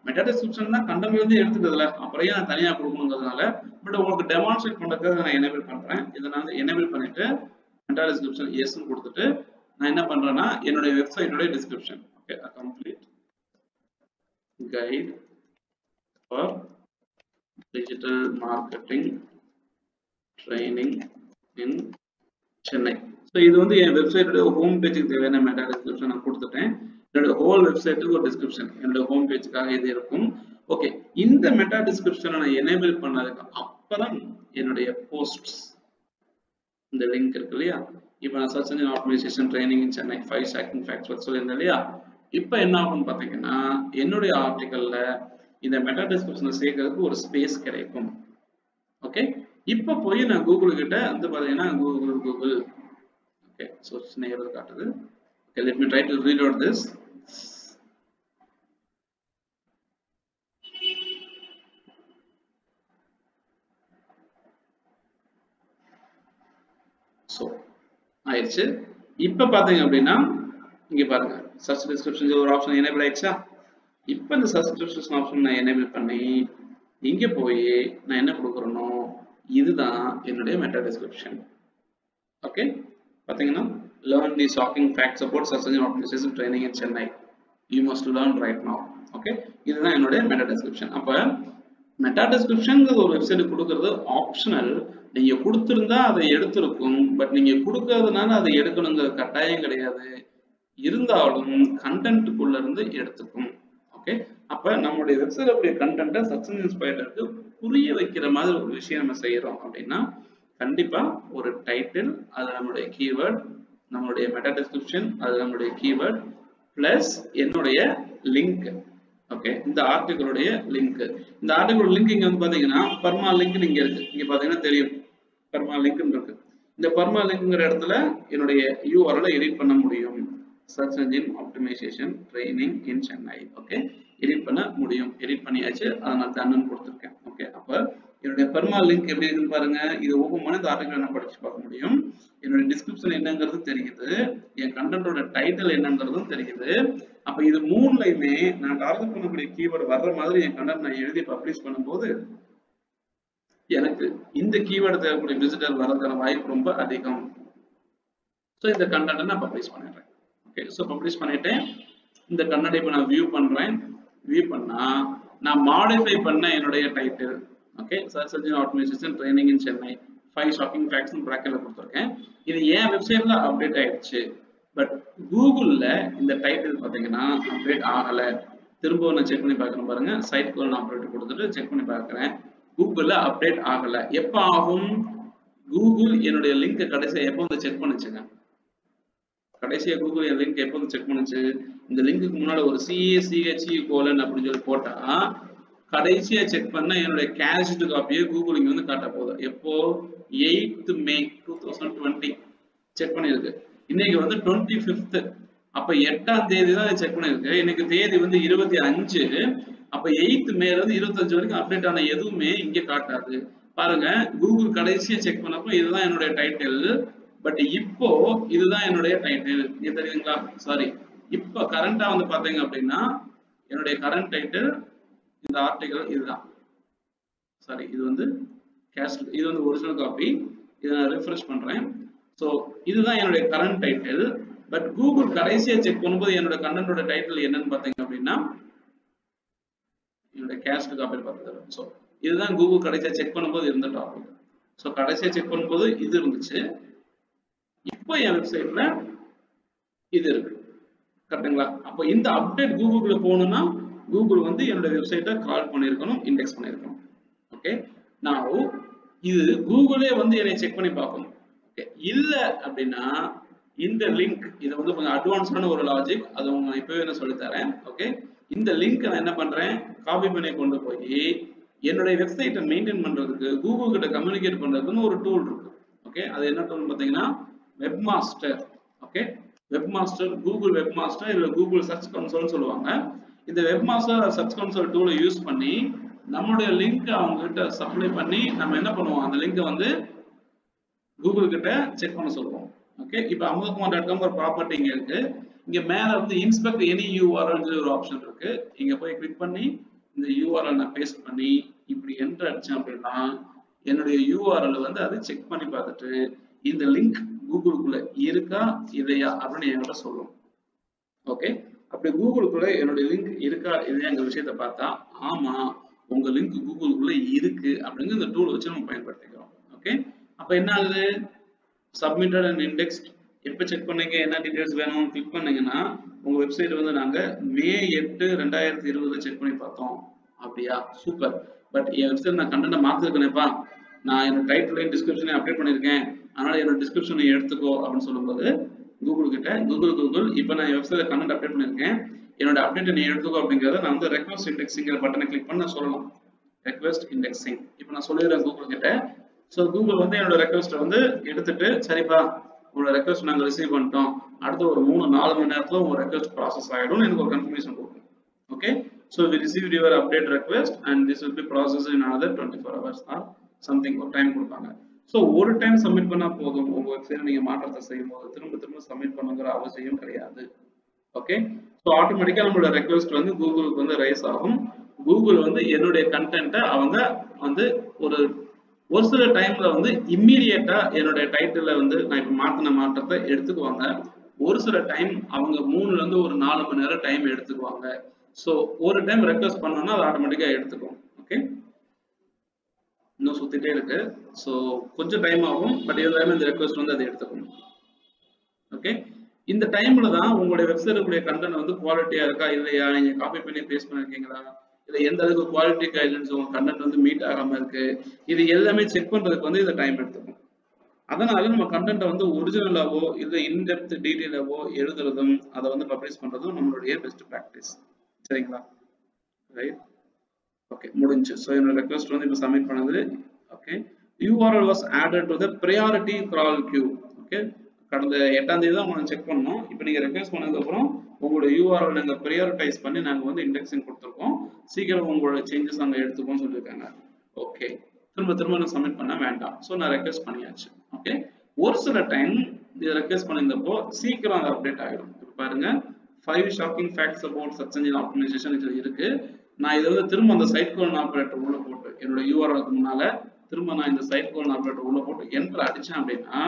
மெட்டா டிஸ்கிரிப்ஷன் தான் கண்டென்ட்ல இருந்து எடுத்துக்கிறதுல, அப்புறம் ஏன் நான் தனியாக கொடுக்கணுங்கிறதுனால. பட் உங்களுக்கு டெமான்ஸ்ட்ரேட் பண்றதுக்கு நான் எனேபிள் பண்றேன். இதை நான் எனேபிள் பண்ணிட்டு மெட்டா டிஸ்கிரிப்ஷன் எஸ்ன்னு கொடுத்துட்டு நான் என்ன பண்றேன்னா, என்னுடைய வெப்சைட்டோட description, okay, complete guide for digital marketing training in Chennai. So இது வந்து என் வெப்சைட்டோட ஹோம் பேஜுக்கு தேவையான மெட்டா டிஸ்கிரிப்ஷன் நான் கொடுத்துட்டேன். என்னோட ஹோல் வெப்சைட்டுக்கு ஒரு டிஸ்கிரிப்ஷன் என்னோட ஹோம் பேஜுக்காக இது இருக்கும். ஓகே, இந்த மெட்டா டிஸ்கிரிப்ஷனை நான் எனேபிள் பண்ணதுக்கு அப்புறம் என்னுடைய போஸ்ட்ஸ் இந்த லிங்க் இருக்கு இல்லையா, இப்போ நான் search engine optimisation training in Chennai 5 shocking facts சொல்லியிருந்தேன் இல்லையா, இப்போ என்ன ஆகும்னு பார்த்தீங்கன்னா, என்னுடைய ஆர்டிகல்ல இந்த மெட்டா டிஸ்கிரிப்ஷனை சேர்க்கறதுக்கு ஒரு ஸ்பேஸ் கிடைக்கும். ஓகே, இப்போ போய் நான் கூகுள் கிட்ட வந்து பார்த்தீங்கன்னா கூகுள் ஓகே சர்ச் நேயர் காட்டுது. Okay, let me try to reload this. So ஆயிடுச்சு. இப்போ பார்த்தீங்க அப்படின்னா இங்கே பாருங்க, சர்ச் டிஸ்கிரிப்ஷன் ஒரு ஆப்ஷன் எனேபிள் ஆயிடுச்சா. இப்போ இந்த சர்ச் டிஸ்கிரிப்ஷன் ஆப்ஷன் நான் எனேபிள் பண்ணி இங்கே போய் நான் என்ன கொடுக்குறேனோ இதுதான் என்னுடைய மெட்டா டிஸ்கிரிப்ஷன். ஓகே பாத்தீங்கன்னா learn the shocking facts about search engine optimization training in Chennai. You must learn right now. Okay இதுதான் என்னோட மெட்டா டிஸ்கிரிப்ஷன். அப்ப மெட்டா டிஸ்கிரிப்ஷன்ங்கிறது ஒரு வெப்சைட் கொடுக்கறது ஆப்ஷனல். நீங்க கொடுத்திருந்தா அதை எடுத்திருக்கும். பட் நீங்க கொடுக்கறதுனால அதை எடுக்கணுங்கிற கட்டாயம் கிடையாது. இருந்தாலும் கண்டென்ட்டுக்குள்ள இருந்து எடுத்துக்கும். ஓகே அப்ப நம்மளுடைய வெப்சைட்ல கூடிய கண்டென்ட்டை சர்ச் இன்ஜின் ஸ்பைடருக்கு புரிய வைக்கிற மாதிரி ஒரு விஷயம் நம்ம செய்யறோம் அப்படின்னா கண்டிப்பா ஒரு டைட்டில், அது நம்மளுடைய கீவேர்ட், நம்மளுடைய மெட்டா டிஸ்கிரிப்ஷன், அது நம்மளுடைய கீவேர்ட் பிளஸ் என்னுடைய லிங்க். ஓகே இந்த ஆர்டிகிளுடைய லிங்க், இந்த ஆர்டிகிள் லிங்க் இங்க வந்து பாத்தீங்கன்னா பர்மா லிங்க் இங்க இருக்கு. இங்க பாத்தீங்கன்னா தெரியும் பர்மா லிங்க் இருக்கு. இந்த பர்மா லிங்க்ங்கிற இடத்துல என்னுடைய URL எடிட் பண்ண முடியும். Search engine optimisation training in Chennai. Okay edit பண்ண முடியும். எடிட் பண்ணியாச்சு, அதை நான் தன்னு கொடுத்துருக்கேன். ஓகே அப்ப என்னுடைய பர்மா லிங்க் எப்படி இருக்குன்னு பாருங்க. இது ஓபன் பண்ணி இந்த ஆர்டிகிள் நான் படிச்சு பார்க்க முடியும். என்னுடைய டிஸ்கிரிப்ஷன் என்னங்கிறது தெரியுது, என் கண்டென்ட்டோட டைட்டில் என்னங்கிறதும் தெரியுது. அப்ப இது மூணுலையுமே நான் டார்கெட் பண்ணக்கூடிய கீவேர்டு வர்ற மாதிரி என் கண்டென்ட் நான் எழுதி பப்ளிஷ் பண்ணும்போது எனக்கு இந்த கீவேர்டு தேவைக்கூடிய விசிட்டர் வரதுக்கான வாய்ப்பு ரொம்ப அதிகம். ஸோ இந்த கண்டென்ட்டை நான் பப்ளிஷ் பண்ணிடுறேன். ஓகே ஸோ பப்ளிஷ் பண்ணிட்டேன். இந்த கண்டென்ட் இப்போ நான் வியூ பண்றேன். வியூ பண்ணா நான் மாடிஃபை பண்ண என்னுடைய title okay search engine optimisation training in Chennai 5 shocking facts பிராக்கெட்ல கொடுத்துருக்கேன். இது என் வெப்சைட்ல அப்டேட் ஆயிடுச்சு. பட் கூகுள்ல இந்த டைட்டில் பாத்தீங்கன்னா அப்டேட் ஆகல. திரும்ப நான் செக் பண்ணி பார்க்கணும் பாருங்க. சைட் கோல் நான் அப்டேட் கொடுத்துட்டு செக் பண்ணி பார்க்குறேன். கூகுள்ல அப்டேட் ஆகல. எப்ப ஆகும்? கூகுள் என்னுடைய லிங்க் கடைசியா எப்போ வந்து செக் பண்ணுச்சுங்க? கடைசியா கூகுள் என் லிங்க் எப்போ வந்து செக் பண்ணுச்சு? இந்த லிங்க்குக்கு முன்னாடி ஒரு CACHE கோலன் அப்படின்னு சொல்லி போட்டா கடைசியா செக் பண்ண என்னுடைய கேஷ்டு காப்பியை கூகுள் இங்க வந்து காட்ட போகுது. எப்போ? 8th May 2020 செக் பண்ணிருக்கு. இன்னைக்கு வந்து 25th. அப்ப 8ஆம் தேதி தான் செக் பண்ணிருக்கு. இன்னைக்கு தேதி வந்து 25. அப்ப 8th May இருந்து 25 வரைக்கும் அப்டேட் ஆன எதுவுமே இங்க காட்டாது. பாருங்க கூகுள் கடைசியா செக் பண்ணப்போ இதுதான் என்னுடைய டைட்டில். பட் இப்போ இதுதான் என்னுடைய டைட்டில். இது தெரியுதுங்களா? சாரி, இப்போ கரண்டா வந்து பாத்தீங்க அப்படின்னா என்னுடைய கரண்ட் டைட்டில் இந்த ஆர்டிகல் இதுதான். சாரி, இது வந்து கேஸ்ட், இது வந்து ஒரிஜினல் காப்பி. இதை நான் ரிஃப்ரெஷ் பண்றேன். ஸோ இதுதான் என்னுடைய கரண்ட் டைட்டில். பட் கூகுள் கடைசியா செக் பண்ணும்போது என்னோட கண்டென்ட்டோட டைட்டில் என்னன்னு பாத்தீங்க அப்படின்னா என்னோட கேஸ்ட் காப்பி பார்த்துக்கிறேன். ஸோ இதுதான் கூகுள் கடைசியா செக் பண்ணும்போது இருந்த டாபிக். ஸோ கடைசியா செக் பண்ணும்போது இது இருந்துச்சு. இப்போ என் வெப்சைட்ல இது இருக்கு. கரெக்டுங்களா? அப்போ இந்த அப்டேட் கூகுள்ல போகணும்னா கூகுள் வந்து என்னோட வெப்சைட்டை கால் பண்ணியிருக்கணும், இண்டெக்ஸ் பண்ணியிருக்கணும். ஓகே நான் இது கூகுளே வந்து என்னை செக் பண்ணி பார்க்கணும். ஓகே இல்ல அப்படின்னா இந்த லிங்க், இது வந்து கொஞ்சம் அட்வான்ஸ்டான ஒரு லாஜிக், அது உங்களுக்கு இப்பவே நான் சொல்லித்தரேன். ஓகே இந்த லிங்க் நான் என்ன பண்றேன், காப்பி பண்ணி கொண்டு போய் என்னுடைய வெப்சைட்டை மெயின்டைன் பண்றதுக்கு கூகுள் கிட்ட கம்யூனிகேட் பண்றதுன்னு ஒரு டூல் இருக்கு. ஓகே அது என்ன டூல் பார்த்தீங்கன்னா webmaster. Okay webmaster, Google webmaster இல்ல கூகுள் சர்ச் கன்சோல்னு சொல்லுவாங்க. இந்த வெப்மாஸ்டர் சர்ச் கன்சோல் டூலை யூஸ் பண்ணி நம்மளுடைய லிங்க் அவங்க கிட்ட சப்ளை பண்ணி நம்ம என்ன பண்ணுவோம், அந்த லிங்கை வந்து கூகுள் கிட்ட செக் பண்ண சொல்லுவோம். ஓகே இப்போ amoghkumar.com ஒரு ப்ராப்பர்ட்டி இங்க இருக்கு. இங்க மேல வந்து இன்ஸ்பெக்ட் எனி URL ஒரு ஆப்ஷன் இருக்கு. இங்க போய் கிளிக் பண்ணி இந்த URL நான் பேஸ்ட் பண்ணி இப்படி என்டர் அடிச்சேன் அப்படின்னா என்னுடைய URL வந்து அது செக் பண்ணி பார்த்துட்டு இந்த லிங்க் கூகுளுக்குள்ள இருக்கா இல்லையா அப்படின்னு என்கிட்ட சொல்லும். ஓகே அப்படி கூகுளுக்குள்ள என்னுடைய லிங்க் இருக்கா இல்லையாங்கிற விஷயத்த பார்த்தா ஆமா உங்க லிங்க் கூகுளுக்குள்ள இருக்கு அப்படிங்கிற இந்த டூல் வச்சு நம்ம பயன்படுத்திக்கிறோம். ஓகே அப்ப என்ன ஆகுது, சப்மிட்டட் அண்ட் இண்டெக்ஸ்ட். எப்ப செக் பண்ணீங்க, என்ன டீடைல்ஸ் வேணும் கிளிக் பண்ணீங்கன்னா உங்க வெப்சைட் வந்து நாங்க May 8, 2020 செக் பண்ணி பார்த்தோம். அப்படியா சூப்பர். பட் என் வெப்சைட் நான் கண்டென்ட் மாத்திருக்கேனேப்பா, நான் என்னோட டைட்டில் டிஸ்கிரிப்ஷனை அப்டேட் பண்ணிருக்கேன், அதனால என்னோட டிஸ்கிரிப்ஷனை எடுத்துக்கோ அப்படின்னு சொல்லும்போது கூகுள் கிட்ட கூகுள் இப்போ நான் வெப்சைட்ல கண்டென்ட் அப்டேட் பண்ணிருக்கேன், என்னோட அப்டேட் நீ எடுத்துக்கோ அப்படிங்கறத நான் வந்து ரெக்வெஸ்ட் இண்டெக்ஸிங்கிற பட்டனை கிளிக் பண்ண சொல்லலாம். ரெக்வெஸ்ட் இண்டெக்ஸிங் இப்போ நான் சொல்லிடுறேன் கூகுள் கிட்ட. ஸோ கூகுள் வந்து என்னோட ரெக்வெஸ்ட்டை வந்து எடுத்துட்டு சரிப்பா உங்களோட ரெக்வெஸ்ட் நாங்கள் ரிசீவ் பண்ணிட்டோம், அடுத்து ஒரு 3-4 மணி நேரத்தில் உங்க ரெக்வெஸ்ட் ப்ராசஸ் ஆகிடும் எனக்கு ஒரு கன்ஃபர்மேஷன் கொடுக்கும். Okay so we received your update request and this will be processed in another 24 hours or something ஒரு டைம் கொடுப்பாங்க. ஸோ ஒரு டைம் சப்மிட் பண்ணா போதும், உங்க வெப்சைட் நீங்க மாற்றத்தை செய்யும் போது திரும்ப சப்மிட் பண்ணுங்கிற அவசியம் கிடையாது. ஓகே ஸோ ஆட்டோமேட்டிக்கா நம்மளோட ரெக்வெஸ்ட் வந்து கூகுளுக்கு வந்து ரைஸ் ஆகும். கூகுள் வந்து என்னுடைய கண்டென்ட்டை அவங்க வந்து ஒரு ஒரு சில டைம்ல வந்து இம்மீடியட்டா என்னோட டைட்டில வந்து நான் இப்ப மாத்தின மாற்றத்தை எடுத்துக்குவாங்க. ஒரு சில டைம் அவங்க 3ல இருந்து ஒரு 4 மணி நேரம் டைம் எடுத்துக்குவாங்க. ஸோ ஒரு டைம் ரெக்வஸ்ட் பண்ணோம்னா அது ஆட்டோமேட்டிக்கா எடுத்துக்கும். ஓகே, இன்னும் சுத்திட்டே இருக்கு. ஸோ கொஞ்சம் டைம் ஆகும், பட் இருந்தாலும் இந்த ரெக்வஸ்ட் வந்து அதை எடுத்துக்கணும். ஓகே, இந்த டைம்ல தான் உங்களுடைய வெப்சைட்டுடைய கண்டென்ட் வந்து குவாலிட்டியா இருக்கா இல்லையா, நீங்க காப்பி பண்ணி பேஸ்ட் பண்ணிருக்கீங்களா, இல்ல எந்த அளவுக்கு குவாலிட்டி கைட்லைன்ஸ் உங்க கண்டென்ட் வந்து மீட் ஆகாம இருக்கு, இது எல்லாமே செக் பண்றதுக்கு வந்து இந்த டைம் எடுத்துக்கும். அதனால நம்ம கண்டென்ட்டை வந்து ஒரிஜினலாவோ இல்ல இன்டெப்த் டீடைலாவோ எழுதுறதும் அதை வந்து பப்ளிஷ் பண்றதும் நம்மளுடைய பெஸ்ட் ப்ராக்டிஸ். சரிங்களா? ரைட், ஓகே, முடிஞ்சு. ஸோ என்னோட ரெக்வஸ்ட் வந்து இப்போ சப்மிட் பண்ணது. Okay, URL was added to the priority crawl queue. Okay, கடந்த 8ஆம் தேதி தான் உங்களுக்கு செக் பண்ணோம். இப்போ நீங்க ரெக்வஸ்ட் பண்ணதுக்கப்புறம் உங்களோட URL நாங்கள் ப்ரையாரிட்டைஸ் பண்ணி நாங்கள் வந்து இண்டெக்ஸிங் கொடுத்துருக்கோம். சீக்கிரம் உங்களோட சேஞ்சஸ் நாங்கள் எடுத்துக்கோன்னு சொல்லியிருக்காங்க. ஓகே, திரும்ப திரும்ப நான் சப்மிட் பண்ண வேண்டாம். ஸோ நான் ரெக்வஸ்ட் பண்ணியாச்சு. ஓகே, ஒரு சில டைம் இதை ரெக்வஸ்ட் பண்ணியிருந்தப்போ சீக்கிரம் அது அப்டேட் ஆகிடும். இப்போ பாருங்க, 5 shocking facts about search engine optimization இது இருக்கு. நான் இதை வந்து திரும்ப அந்த சைட் கோலன் ஆப்ரேட்டர் உள்ள போட்டு என்னோட URLக்கு முன்னால திரும்ப நான் இந்த சைட் கோலன் ஆப்ரேட்டர் உள்ள போட்டு என்டர் அடிச்சேன் அப்படின்னா,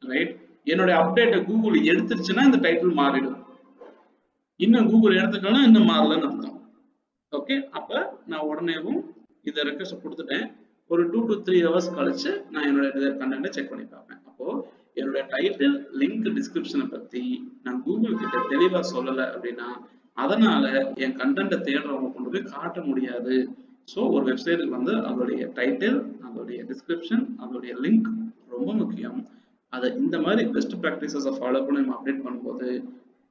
ரைட், என்னுடைய அப்டேட்டை கூகுள் எடுத்துருச்சுன்னா இந்த டைட்டில் மாறிடும். இன்னும் கூகுள் எடுத்துக்கலன்னா இன்னும் மாறலன்னு அர்த்தம். ஓகே, அப்ப நான் உடனேவும் இதை ரெக்வஸ்ட் கொடுத்துட்டேன். ஒரு 2 to 3 hours கழிச்சு நான் என்னோட கண்டென்ட்டை செக் பண்ணி பார்ப்பேன். அப்போ என்னோட டைட்டில் லிங்க் டிஸ்கிரிப்ஷனை பத்தி நான் கூகுள் கிட்ட தெளிவா சொல்லலை அப்படின்னா அதனால என் கண்டென்ட்டை தேடுறவங்க கொண்டு போய் காட்ட முடியாது. ஸோ ஒரு வெப்சைட்டுக்கு வந்து அதோடைய டைட்டில், அதோடைய டிஸ்கிரிப்ஷன், அதோடைய லிங்க் ரொம்ப முக்கியம். அதை இந்த மாதிரி பெஸ்ட் ப்ராக்டிசஸை ஃபாலோ பண்ணி நம்ம அப்டேட் பண்ணும்போது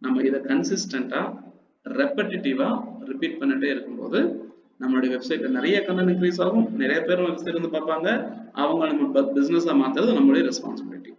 நம்ம இதை கன்சிஸ்டண்டா ரெப்படிட்டிவா ரிப்பீட் பண்ணிட்டே இருக்கும்போது நம்மளுடைய வெப்சைட்ல நிறைய கண்டென்ட் இன்க்ரீஸ் ஆகும், நிறைய பேர் வெப்சைட் வந்து பார்ப்பாங்க, அவங்க நம்ம பிசினஸா மாத்துறது நம்மளுடைய ரெஸ்பான்சிபிலிட்டி.